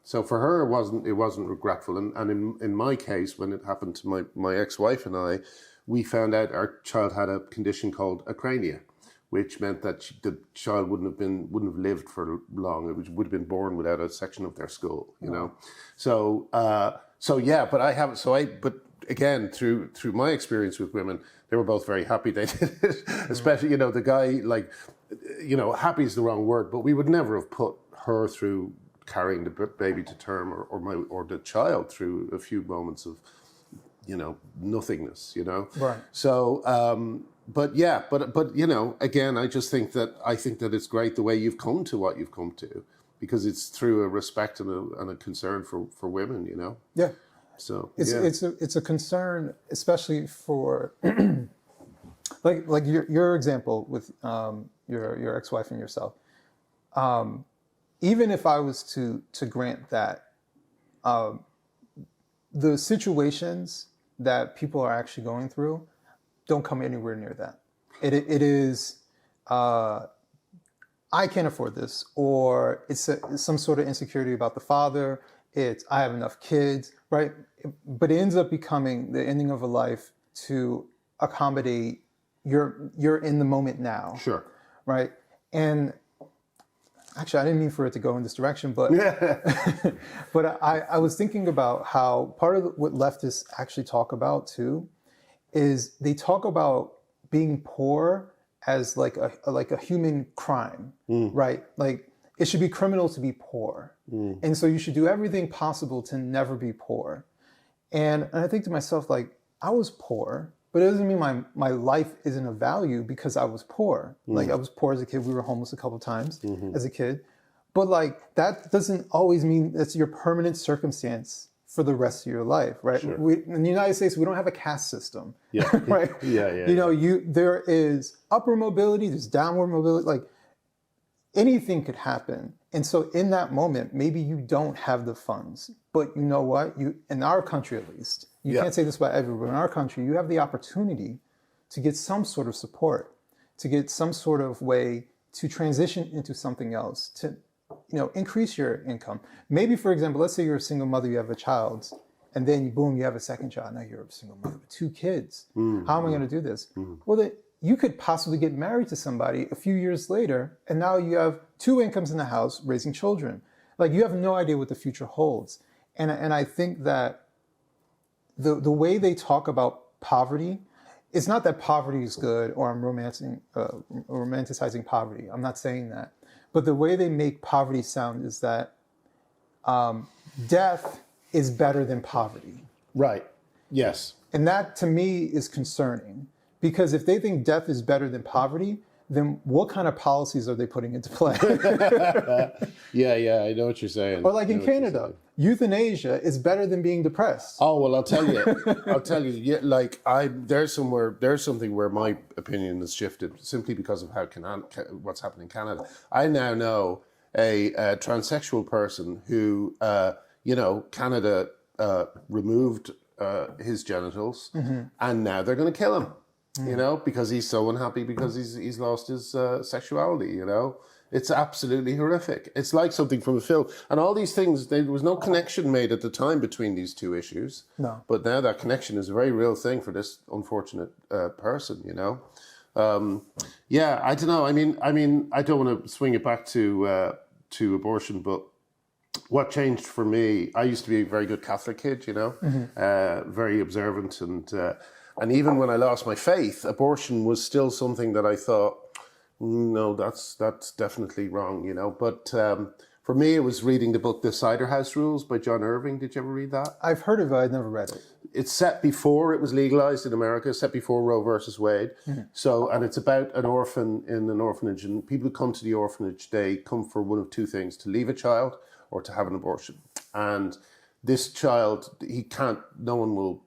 So for her, it wasn't regretful. And in my case, when it happened to my ex-wife and I, we found out our child had a condition called acrania, which meant that the child wouldn't have lived for long. It would have been born without a section of their skull, So but again, through my experience with women, they were both very happy they did it. Especially, the guy, happy is the wrong word, but we would never have put her through carrying the baby to term, or the child through a few moments of, nothingness, Right. So, but again, I think that it's great the way you've come to what you've come to, because it's through a respect and a concern for women, Yeah. So it's a concern, especially for like your example with your ex-wife and yourself. Even if I was to grant that, the situations that people are actually going through don't come anywhere near that. It is, I can't afford this, or it's some sort of insecurity about the father. It's, I have enough kids, right? But it ends up becoming the ending of a life to accommodate you're in the moment now. Sure. Right? And actually, I didn't mean for it to go in this direction, but but I was thinking about how part of what leftists actually talk about too is they talk about being poor as like a human crime, right? Like, it should be criminal to be poor. And so you should do everything possible to never be poor. And I think to myself, like, I was poor, but it doesn't mean my life isn't of value because I was poor. Like, I was poor as a kid. We were homeless a couple of times as a kid. But like, that doesn't always mean that's your permanent circumstance for the rest of your life, right? Sure. In the United States, we don't have a caste system, Yeah. right? Yeah. You know, there is upward mobility, there's downward mobility, like anything could happen. And so in that moment, maybe you don't have the funds, but you know what? In our country, at least, you can't say this about everyone, but in our country, you have the opportunity to get some sort of support, to get some sort of way to transition into something else, to increase your income. Maybe, for example, let's say you're a single mother, you have a child, and then boom, you have a second child. Now you're a single mother with 2 kids. How am I going to do this? Well, then you could possibly get married to somebody a few years later, and now you have 2 incomes in the house raising children. Like, you have no idea what the future holds. And I think that the way they talk about poverty, it's not that poverty is good or I'm romanticizing poverty. I'm not saying that. But the way they make poverty sound is that death is better than poverty. Right. Yes. And that, to me, is concerning. Because if they think death is better than poverty, then what kind of policies are they putting into play? Yeah, I know what you're saying. Or like in Canada, euthanasia is better than being depressed. Oh, well, I'll tell you, yeah, like there's something where my opinion has shifted simply because of what's happening in Canada. I now know a transsexual person who, Canada removed his genitals, and now they're going to kill him. Because he's so unhappy because he's lost his sexuality. It's absolutely horrific. It's like something from a film. And all these things, there was no connection made at the time between these 2 issues. No. But now that connection is a very real thing for this unfortunate person. I don't know. I mean, I don't want to swing it back to abortion, but what changed for me? I used to be a very good Catholic kid. Very observant and even when I lost my faith, abortion was still something that I thought, no, that's definitely wrong, But for me, it was reading the book The Cider House Rules by John Irving. Did you ever read that? I've heard of it. I've never read it. It's set before it was legalized in America, set before Roe versus Wade. So, and it's about an orphan in an orphanage. And people who come to the orphanage, they come for one of 2 things, to leave a child or to have an abortion. And this child, no one will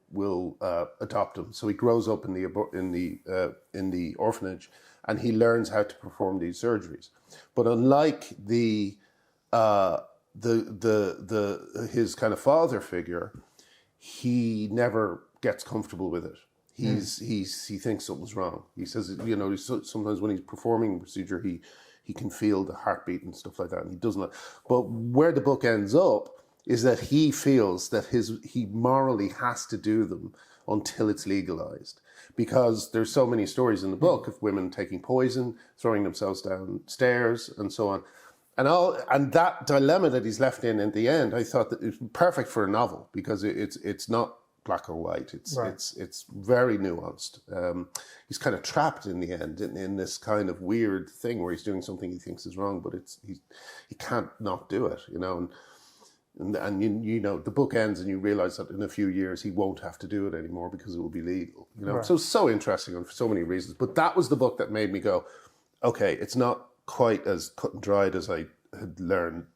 adopt him. So he grows up in the orphanage, and he learns how to perform these surgeries. But unlike his kind of father figure, he never gets comfortable with it. He thinks something's wrong. He says, sometimes when he's performing the procedure, he can feel the heartbeat and stuff like that, and he doesn't. But where the book ends up is that he feels that he morally has to do them until it's legalized. Because there's so many stories in the book of women taking poison, throwing themselves downstairs, and so on. And that dilemma that he's left in the end, I thought that it was perfect for a novel, because it's not black or white. It's very nuanced. He's kind of trapped in the end in this kind of weird thing where he's doing something he thinks is wrong, but he can't not do it, And the book ends and you realize that in a few years he won't have to do it anymore because it will be legal. Right. So interesting for so many reasons. But that was the book that made me go, okay, it's not quite as cut and dried as I had learned,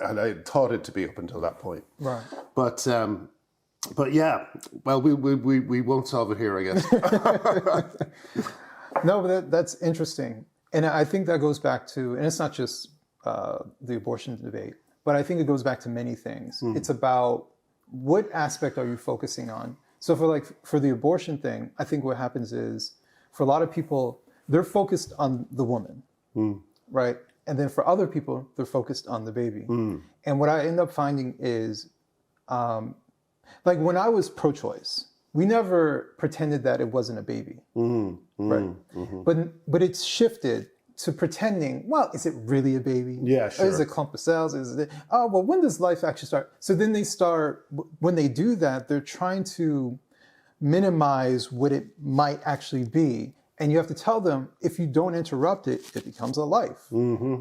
and I thought it to be up until that point. Right. But yeah, well, we won't solve it here, I guess. No, but that's interesting, and I think that goes back to, and it's not just the abortion debate. But I think it goes back to many things. It's about what aspect are you focusing on? So for the abortion thing, I think what happens is, for a lot of people, they're focused on the woman, right? And then for other people, they're focused on the baby. And what I end up finding is, like when I was pro-choice, we never pretended that it wasn't a baby, right? But it's shifted to pretending, well, is it really a baby? Yeah, sure. Or is it a clump of cells? When does life actually start? So then when they do that, they're trying to minimize what it might actually be. And you have to tell them, if you don't interrupt it, it becomes a life.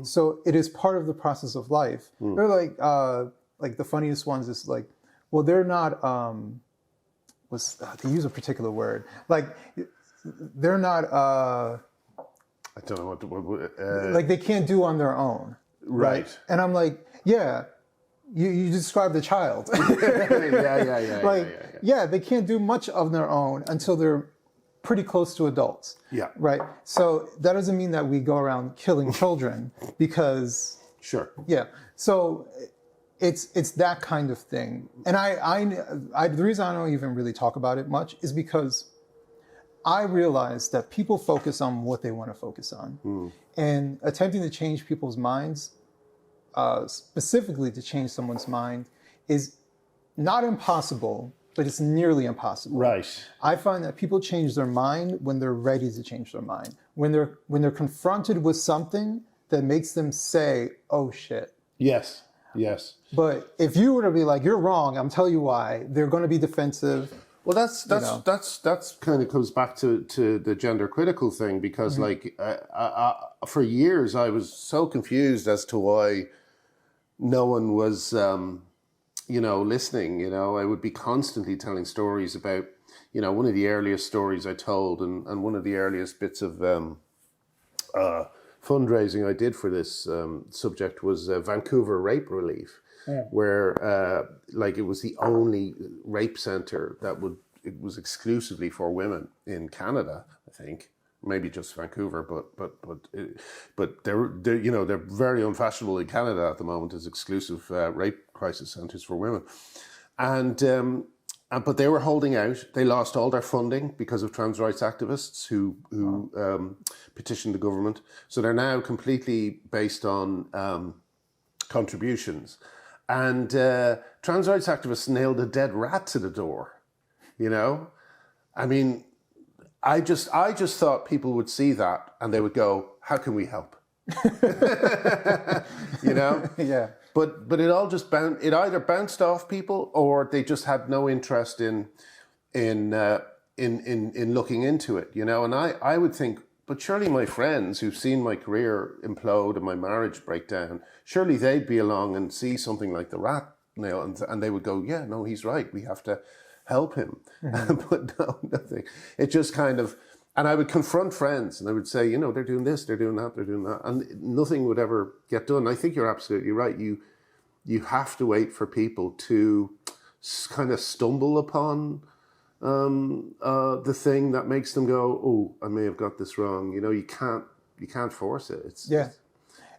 So it is part of the process of life. They're like the funniest ones is like, well, they're not they use a particular word. Like, they're not, I don't know like they can't do on their own. right. And I'm like, yeah, you described the child. Yeah. They can't do much of their own until they're pretty close to adults. Yeah. Right. So that doesn't mean that we go around killing children because. Sure. Yeah. So it's that kind of thing. And I the reason I don't even really talk about it much is because I realize that people focus on what they want to focus on. And attempting to change people's minds, specifically to change someone's mind, is not impossible, but it's nearly impossible. Right. I find that people change their mind when they're ready to change their mind. When they're confronted with something that makes them say, "Oh shit." Yes. But if you were to be like, "You're wrong, I'm telling you why," they're going to be defensive. Well, that's kind of comes back to the gender critical thing, because like for years I was so confused as to why no one was listening. I would be constantly telling stories about, one of the earliest stories I told, and one of the earliest bits of fundraising I did for this subject was Vancouver Rape Relief. Where it was the only rape center it was exclusively for women in Canada, I think. Maybe just Vancouver, but they're very unfashionable in Canada at the moment as exclusive rape crisis centers for women, but they were holding out. They lost all their funding because of trans rights activists who petitioned the government. So they're now completely based on contributions. And trans rights activists nailed a dead rat to the door. I mean, I just thought people would see that and they would go, "How can we help?" Yeah. But it all just it either bounced off people, or they just had no interest in looking into it. And I would think, but surely my friends who've seen my career implode and my marriage break down, surely they'd be along and see something like the rat nail, and they would go, "Yeah, no, he's right. We have to help him." But no, nothing. It just kind of, and I would confront friends and I would say, they're doing this, they're doing that, they're doing that, and nothing would ever get done. I think you're absolutely right. You have to wait for people to kind of stumble upon the thing that makes them go, "Oh, I may have got this wrong." You can't force it.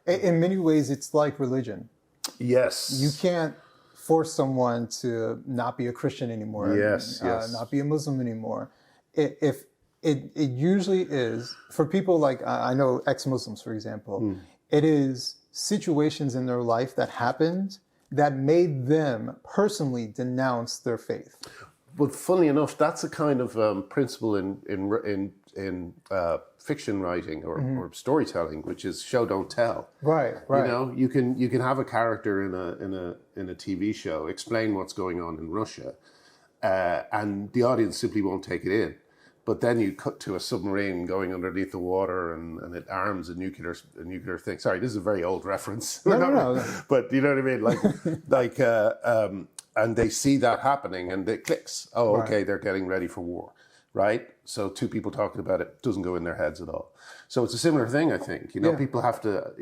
In many ways, it's like religion. Yes. You can't force someone to not be a Christian anymore. Yes. Not be a Muslim anymore. If it usually is, for people like, I know ex-Muslims, for example, it is situations in their life that happened that made them personally denounce their faith. But funnily enough, that's a kind of principle in fiction writing or storytelling, which is show don't tell. Right. You can have a character in a TV show explain what's going on in Russia, and the audience simply won't take it in. But then you cut to a submarine going underneath the water, and it arms a nuclear thing. Sorry, this is a very old reference. No. But you know what I mean, and they see that happening, and it clicks. Oh, okay, they're getting ready for war, right? So two people talking about it doesn't go in their heads at all. So it's a similar thing, I think. People have to,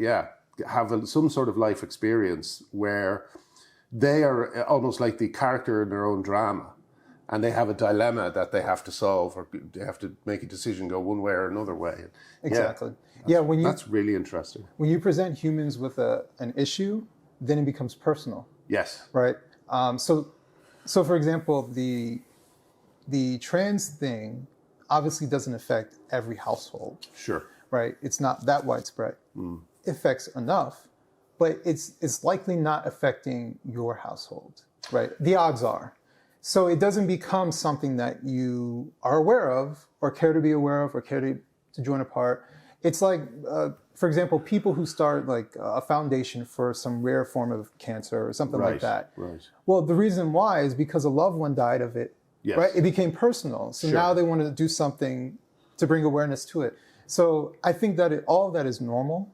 have some sort of life experience where they are almost like the character in their own drama, and they have a dilemma that they have to solve, or they have to make a decision, go one way or another way. Exactly. That's really interesting. When you present humans with an issue, then it becomes personal. Yes. Right. So for example, the trans thing obviously doesn't affect every household. Sure. Right. It's not that widespread. It affects enough, but it's likely not affecting your household. Right. The odds are. So it doesn't become something that you are aware of, or care to be aware of, or care to join a part. It's like, for example, people who start like a foundation for some rare form of cancer or something like that. Right. Well, the reason why is because a loved one died of it. Yes. Right? It became personal. So now they want to do something to bring awareness to it. So I think that all of that is normal,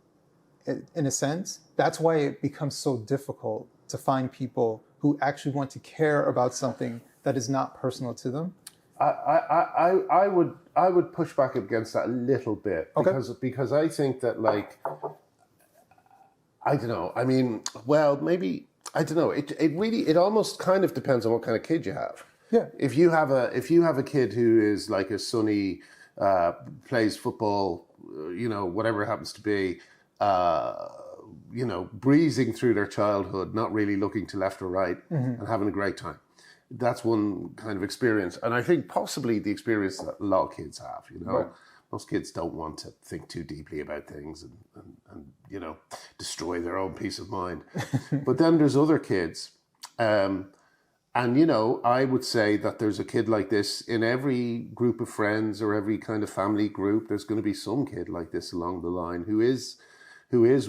in a sense. That's why it becomes so difficult to find people who actually want to care about something that is not personal to them. I would push back against that a little bit because I think that, like, I don't know. I mean, well, maybe I don't know. It almost kind of depends on what kind of kid you have. Yeah. If you have a kid who is like a Sonny, plays football, whatever it happens to be, breezing through their childhood, not really looking to left or right, and having a great time. That's one kind of experience, and I think possibly the experience that a lot of kids have. Right. Most kids don't want to think too deeply about things and destroy their own peace of mind. But then there's other kids, and I would say that there's a kid like this in every group of friends or every kind of family group. There's going to be some kid like this along the line who is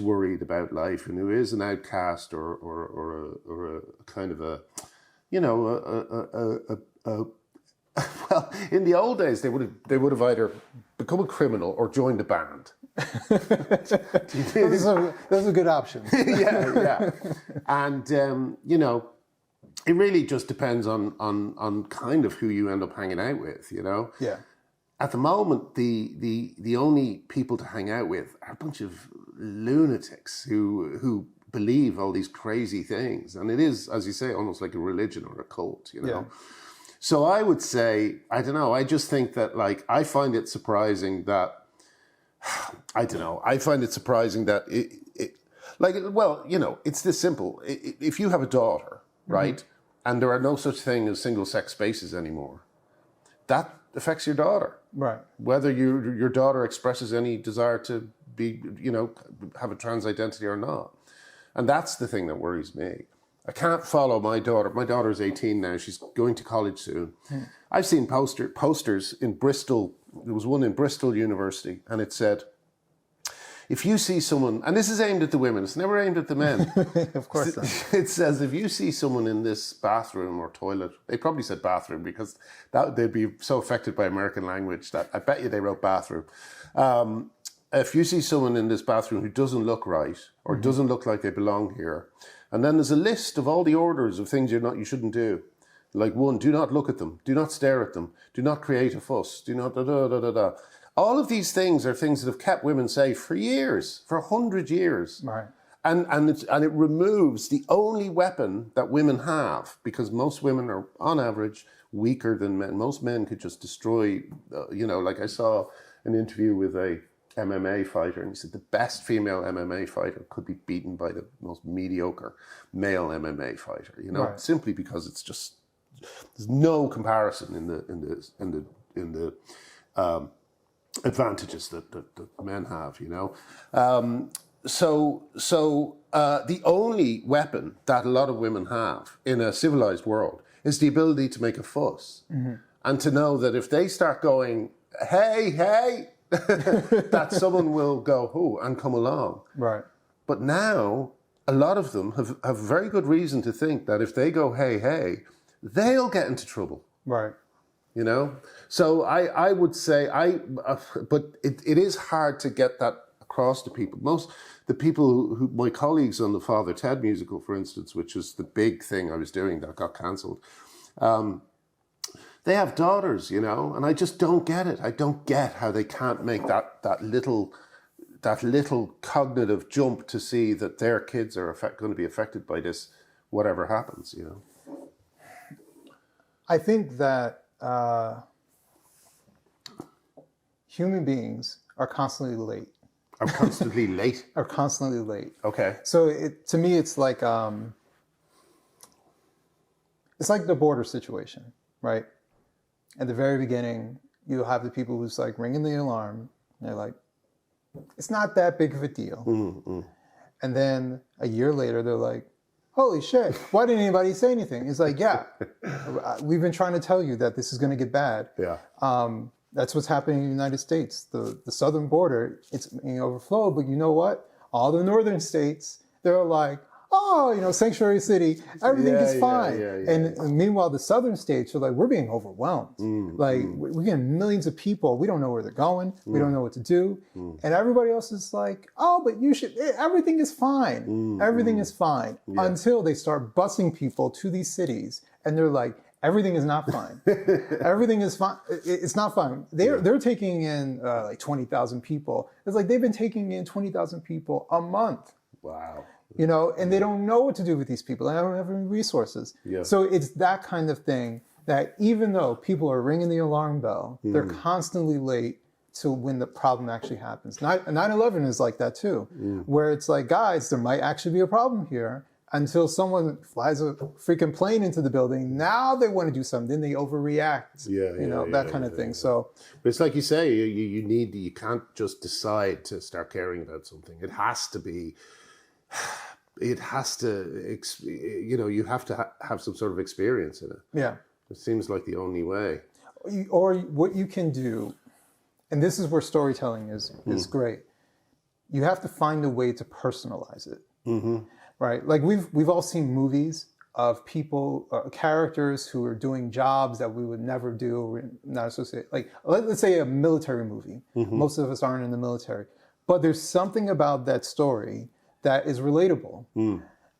worried about life and who is an outcast or a kind of a well, in the old days, they would have either become a criminal or joined a band. Those are good options. yeah. And it really just depends on kind of who you end up hanging out with. Yeah. At the moment, the only people to hang out with are a bunch of lunatics who believe all these crazy things, and it is, as you say, almost like a religion or a cult. Yeah. So I would say, I don't know. I just think that, like, I find it surprising that it's this simple. If you have a daughter, right, and there are no such thing as single-sex spaces anymore, that affects your daughter. Right. Whether your daughter expresses any desire to be, have a trans identity or not. And that's the thing that worries me. I can't follow my daughter. My daughter's 18 now. She's going to college soon. I've seen posters in Bristol. There was one in Bristol University, and it said, if you see someone, and this is aimed at the women, it's never aimed at the men. Of course not. It says, if you see someone in this bathroom or toilet, they probably said bathroom because they'd be so affected by American language that I bet you they wrote bathroom. If you see someone in this bathroom who doesn't look right or doesn't look like they belong here, and then there's a list of all the orders of things you shouldn't do. Like 1, do not look at them, do not stare at them, do not create a fuss, do not da-da-da-da-da. All of these things are things that have kept women safe for years, for 100 years. Right. And it removes the only weapon that women have, because most women are, on average, weaker than men. Most men could just destroy, like I saw an interview with a MMA fighter, and he said the best female MMA fighter could be beaten by the most mediocre male MMA fighter, Right. simply because it's just, there's no comparison in the advantages that men have, So the only weapon that a lot of women have in a civilized world is the ability to make a fuss, and to know that if they start going, hey, that someone will go, oh, and come along. Right. But now a lot of them have very good reason to think that if they go, hey, they'll get into trouble. Right. So I would say but it is hard to get that across to people. Most the people who my colleagues on the Father Ted musical, for instance, which is the big thing I was doing that got cancelled, they have daughters, and I just don't get it. I don't get how they can't make that little cognitive jump to see that their kids are going to be affected by this, whatever happens, I think that human beings are constantly late. Are constantly late? Are constantly late. Okay. So to me, it's like the border situation, right? At the very beginning, you'll have the people who's like ringing the alarm. And they're like, it's not that big of a deal. Mm-hmm. And then a year later, they're like, holy shit, why didn't anybody say anything? It's like, yeah, we've been trying to tell you that this is going to get bad. Yeah. That's what's happening in the United States. The southern border, it's being overflowed, but you know what? All the northern states, they're like, oh, sanctuary city, everything is fine. And meanwhile, the southern states are like, we're being overwhelmed. We're getting millions of people. We don't know where they're going. We don't know what to do. And everybody else is like, oh, but everything is fine. Everything is fine. Until they start busing people to these cities. And they're like, Everything is not fine. Everything is fine. It's not fine. They're taking in like 20,000 people. It's like they've been taking in 20,000 people a month. Wow. You know, and they don't know what to do with these people. They don't have any resources. Yeah. So it's that kind of thing that even though people are ringing the alarm bell, they're constantly late to when the problem actually happens. 9/11 is like that too, where it's like, guys, there might actually be a problem here until someone flies a freaking plane into the building. Now they want to do something. Then they overreact. That kind of thing. So, but it's like you say, you can't just decide to start caring about something. It has to be. You have to have some sort of experience in it. Yeah. It seems like the only way. Or what you can do, and this is where storytelling is great. You have to find a way to personalize it, right? Like we've all seen movies of people, characters who are doing jobs that we would never do, or not associate. Like let's say a military movie. Most of us aren't in the military, but there's something about that story that is relatable.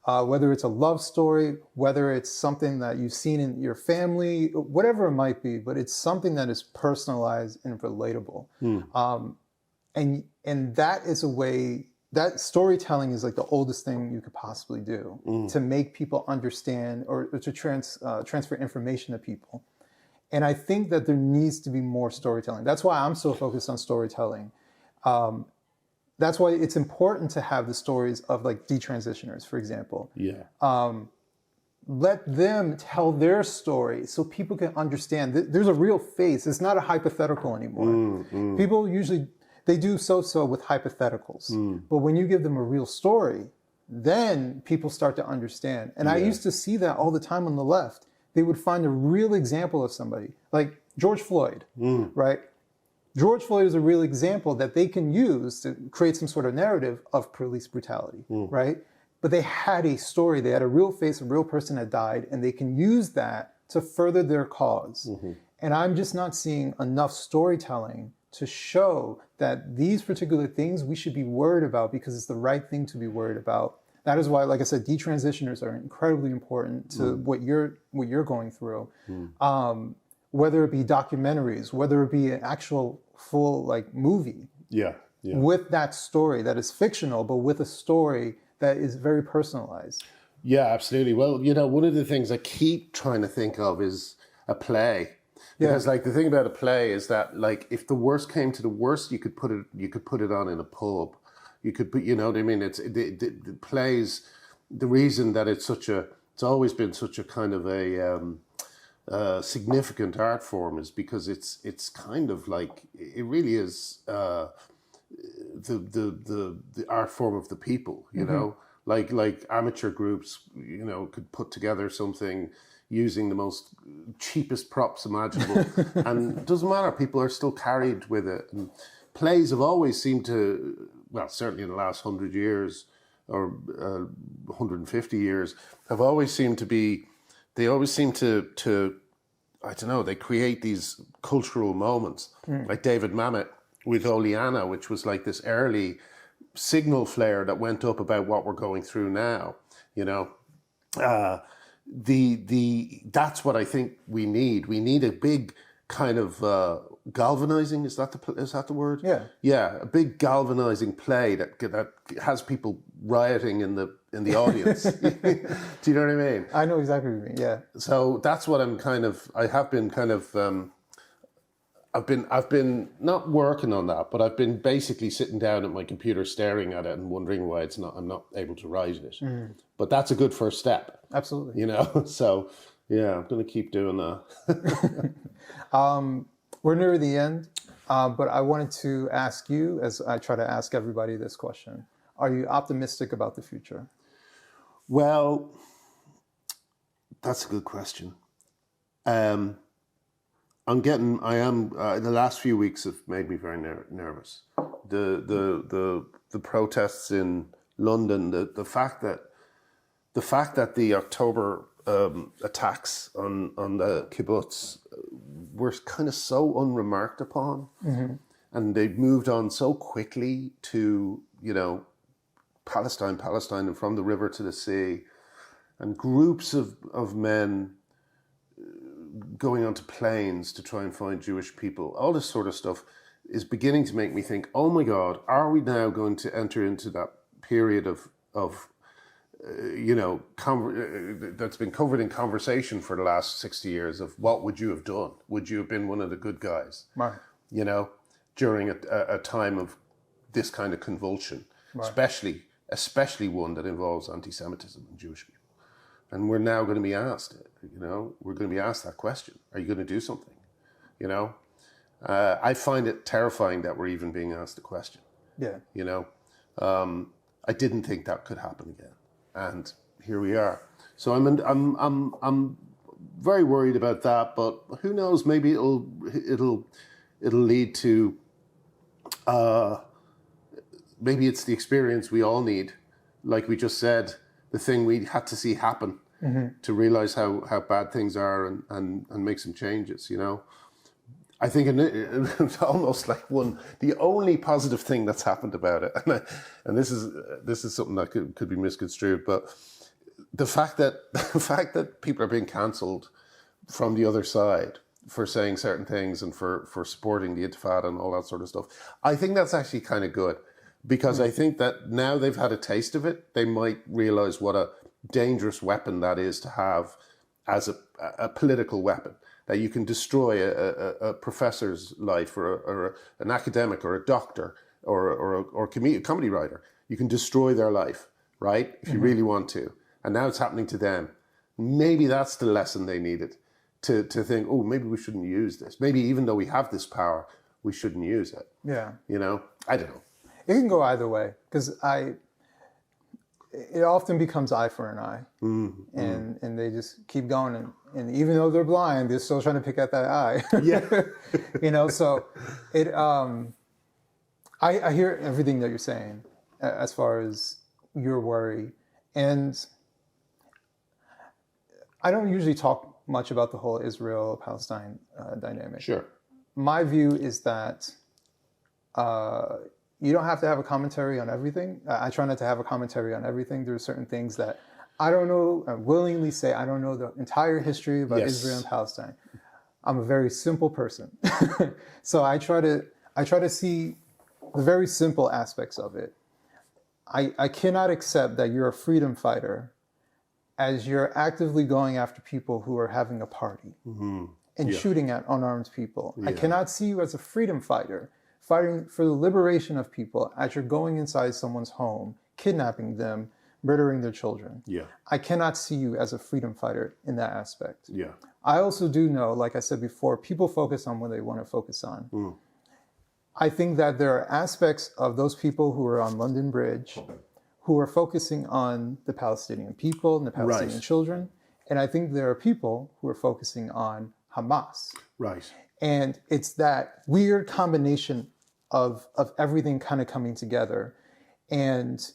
Whether it's a love story, whether it's something that you've seen in your family, whatever it might be, but it's something that is personalized and relatable. And that is a way, that storytelling is like the oldest thing you could possibly do to make people understand or to transfer information to people. And I think that there needs to be more storytelling. That's why I'm so focused on storytelling. That's why it's important to have the stories of like detransitioners, for example. Yeah. Let them tell their story so people can understand. There's a real face. It's not a hypothetical anymore. People usually, they do so-so with hypotheticals. But when you give them a real story, then people start to understand. And I used to see that all the time on the left. They would find a real example of somebody, like George Floyd, right? George Floyd is a real example that they can use to create some sort of narrative of police brutality, right? But they had a story, they had a real face, a real person that died, and they can use that to further their cause. And I'm just not seeing enough storytelling to show that these particular things we should be worried about because it's the right thing to be worried about. That is why, like I said, detransitioners are incredibly important to what you're going through. Whether it be documentaries, whether it be an actual full like movie, with that story that is fictional, but with a story that is very personalized. Yeah, absolutely. Well, one of the things I keep trying to think of is a play, because like the thing about a play is that like if the worst came to the worst, you could put it on in a pub. You could put, you know what I mean? It's the plays. The reason that it's always been such a kind of a significant art form is because it's kind of like it really is the art form of the people, you know, like amateur groups, could put together something using the most cheapest props imaginable, and it doesn't matter. People are still carried with it. And plays have always seemed to, well, certainly in the last 100 years or 150 years, have always seemed to be. They always seem to I don't know, they create these cultural moments, like David Mamet with Oleana, which was like this early signal flare that went up about what we're going through now, that's what I think we need. We need a big kind of galvanizing. Is that the word? Yeah, a big galvanizing play that has people rioting in the audience. Do you know what I mean? I know exactly what you mean. Yeah. So that's what I've been not working on that, but I've been basically sitting down at my computer staring at it and wondering why I'm not able to write it. But that's a good first step. Absolutely. So yeah, I'm going to keep doing that. We're near the end, but I wanted to ask you, as I try to ask everybody this question, are you optimistic about the future? Well, that's a good question. I am. The last few weeks have made me very nervous. The protests in London, the fact that the October attacks on the kibbutz were kind of so unremarked upon, and they moved on so quickly to Palestine, and from the river to the sea, and groups of men going onto planes to try and find Jewish people, all this sort of stuff is beginning to make me think, oh my God, are we now going to enter into that period of that's been covered in conversation for the last 60 years of what would you have done? Would you have been one of the good guys? Right. During a time of this kind of convulsion, right. especially one that involves anti-Semitism and Jewish people. And we're now going to be asked, we're going to be asked that question. Are you going to do something? I find it terrifying that we're even being asked the question. Yeah. I didn't think that could happen again. And here we are. So I'm very worried about that, but who knows, maybe it'll lead to, maybe it's the experience we all need. Like we just said, the thing we had to see happen to realize how bad things are and make some changes, I think it's almost like the only positive thing that's happened about it, and this is something that could be misconstrued, but the fact that people are being cancelled from the other side for saying certain things and for supporting the Intifada and all that sort of stuff, I think that's actually kind of good, because I think that now they've had a taste of it, they might realize what a dangerous weapon that is to have as a political weapon. That you can destroy a professor's life or an academic or a doctor or a comedy writer. You can destroy their life, right? If you really want to. And now it's happening to them. Maybe that's the lesson they needed, to think, oh, maybe we shouldn't use this. Maybe even though we have this power, we shouldn't use it. Yeah. I don't know. It can go either way, because it often becomes eye for an eye, and they just keep going, and even though they're blind, they're still trying to pick at that eye. Yeah, so it. I hear everything that you're saying as far as your worry, and I don't usually talk much about the whole Israel-Palestine dynamic. Sure. My view is that. You don't have to have a commentary on everything. I try not to have a commentary on everything. There are certain things that I don't know, I willingly say I don't know the entire history about Israel and Palestine. I'm a very simple person. So I try to see the very simple aspects of it. I cannot accept that you're a freedom fighter as you're actively going after people who are having a party and shooting at unarmed people. I cannot see you as a freedom fighter fighting for the liberation of people as you're going inside someone's home, kidnapping them, murdering their children. Yeah. I cannot see you as a freedom fighter in that aspect. Yeah. I also do know, like I said before, people focus on what they want to focus on. I think that there are aspects of those people who are on London Bridge who are focusing on the Palestinian people and the Palestinian children. And I think there are people who are focusing on Hamas. Right. And it's that weird combination of everything kind of coming together. And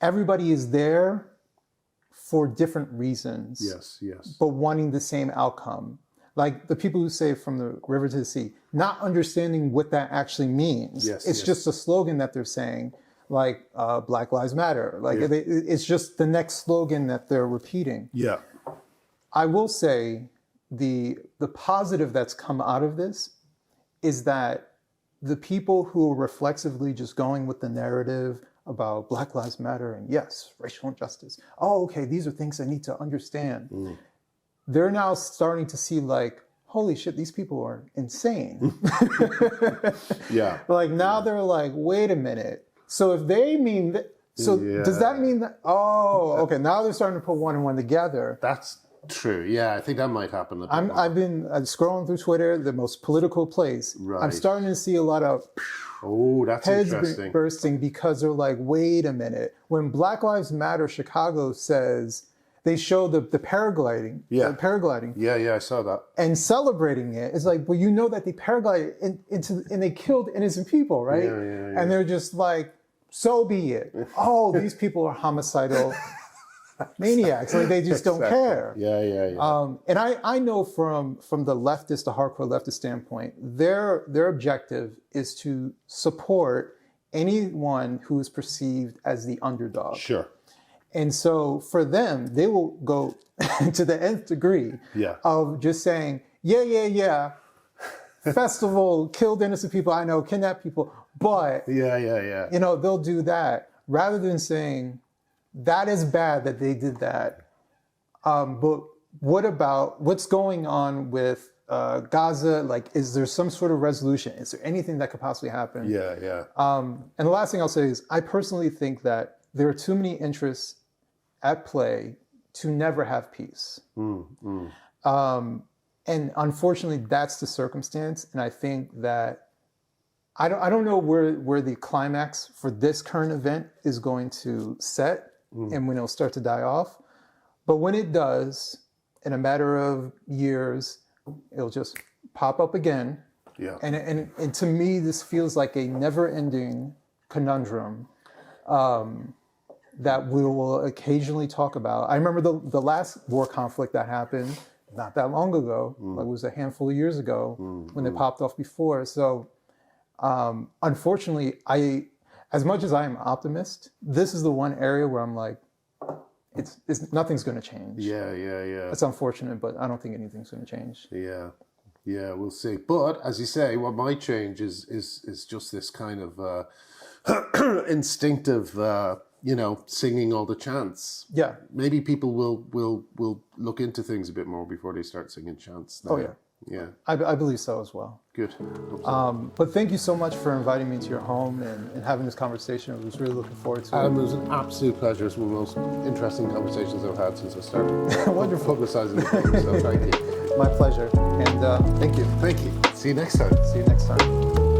everybody is there for different reasons. Yes. But wanting the same outcome. Like the people who say from the river to the sea, not understanding what that actually means. It's just a slogan that they're saying, like Black Lives Matter. Like it's just the next slogan that they're repeating. Yeah. I will say the positive that's come out of this is that the people who are reflexively just going with the narrative about Black Lives Matter and yes, racial injustice. Oh, okay, these are things I need to understand. They're now starting to see like, holy shit, these people are insane. Like now they're like, wait a minute. So if they mean that, does that mean that, okay, now they're starting to put one and one together. That's true. Yeah, I think that might happen. I've been scrolling through Twitter, the most political place. Right. I'm starting to see a lot of that's heads interesting. Bursting because they're like, wait a minute. When Black Lives Matter Chicago says, they show the paragliding. The paragliding. Yeah, I saw that. And celebrating it. It's like, well, you know that they paraglided and they killed innocent people, right? Yeah. And they're just like, so be it. Oh, these people are homicidal maniacs. Like they just don't care. Yeah. And I know from the leftist, the hardcore leftist standpoint, their objective is to support anyone who is perceived as the underdog. Sure. And so for them, they will go to the nth degree of just saying, yeah, festival, killed innocent people, I know, kidnapped people, but Yeah. they'll do that rather than saying that is bad that they did that. But what about what's going on with Gaza? Like, is there some sort of resolution? Is there anything that could possibly happen? Yeah. And the last thing I'll say is I personally think that there are too many interests at play to never have peace. And unfortunately, that's the circumstance. And I think that I don't know where the climax for this current event is going to set and when it'll start to die off. But when it does, in a matter of years, it'll just pop up again. Yeah. And to me, this feels like a never-ending conundrum that we will occasionally talk about. I remember the last war conflict that happened not that long ago. Like, it was a handful of years ago when they popped off before. So unfortunately, as much as I am optimist, this is the one area where I'm like, it's nothing's going to change. Yeah. It's unfortunate, but I don't think anything's going to change. Yeah, we'll see. But as you say, what might change is just this kind of instinctive, singing all the chants. Yeah. Maybe people will look into things a bit more before they start singing chants. Now. Oh, yeah. Yeah. I believe so as well. Good. But thank you so much for inviting me to your home and having this conversation. I was really looking forward to it. Adam, it was an absolute pleasure. It's one of the most interesting conversations I've had since I started Wonderful. publicizing the thing. So thank you. My pleasure. And thank you. Thank you. See you next time. See you next time.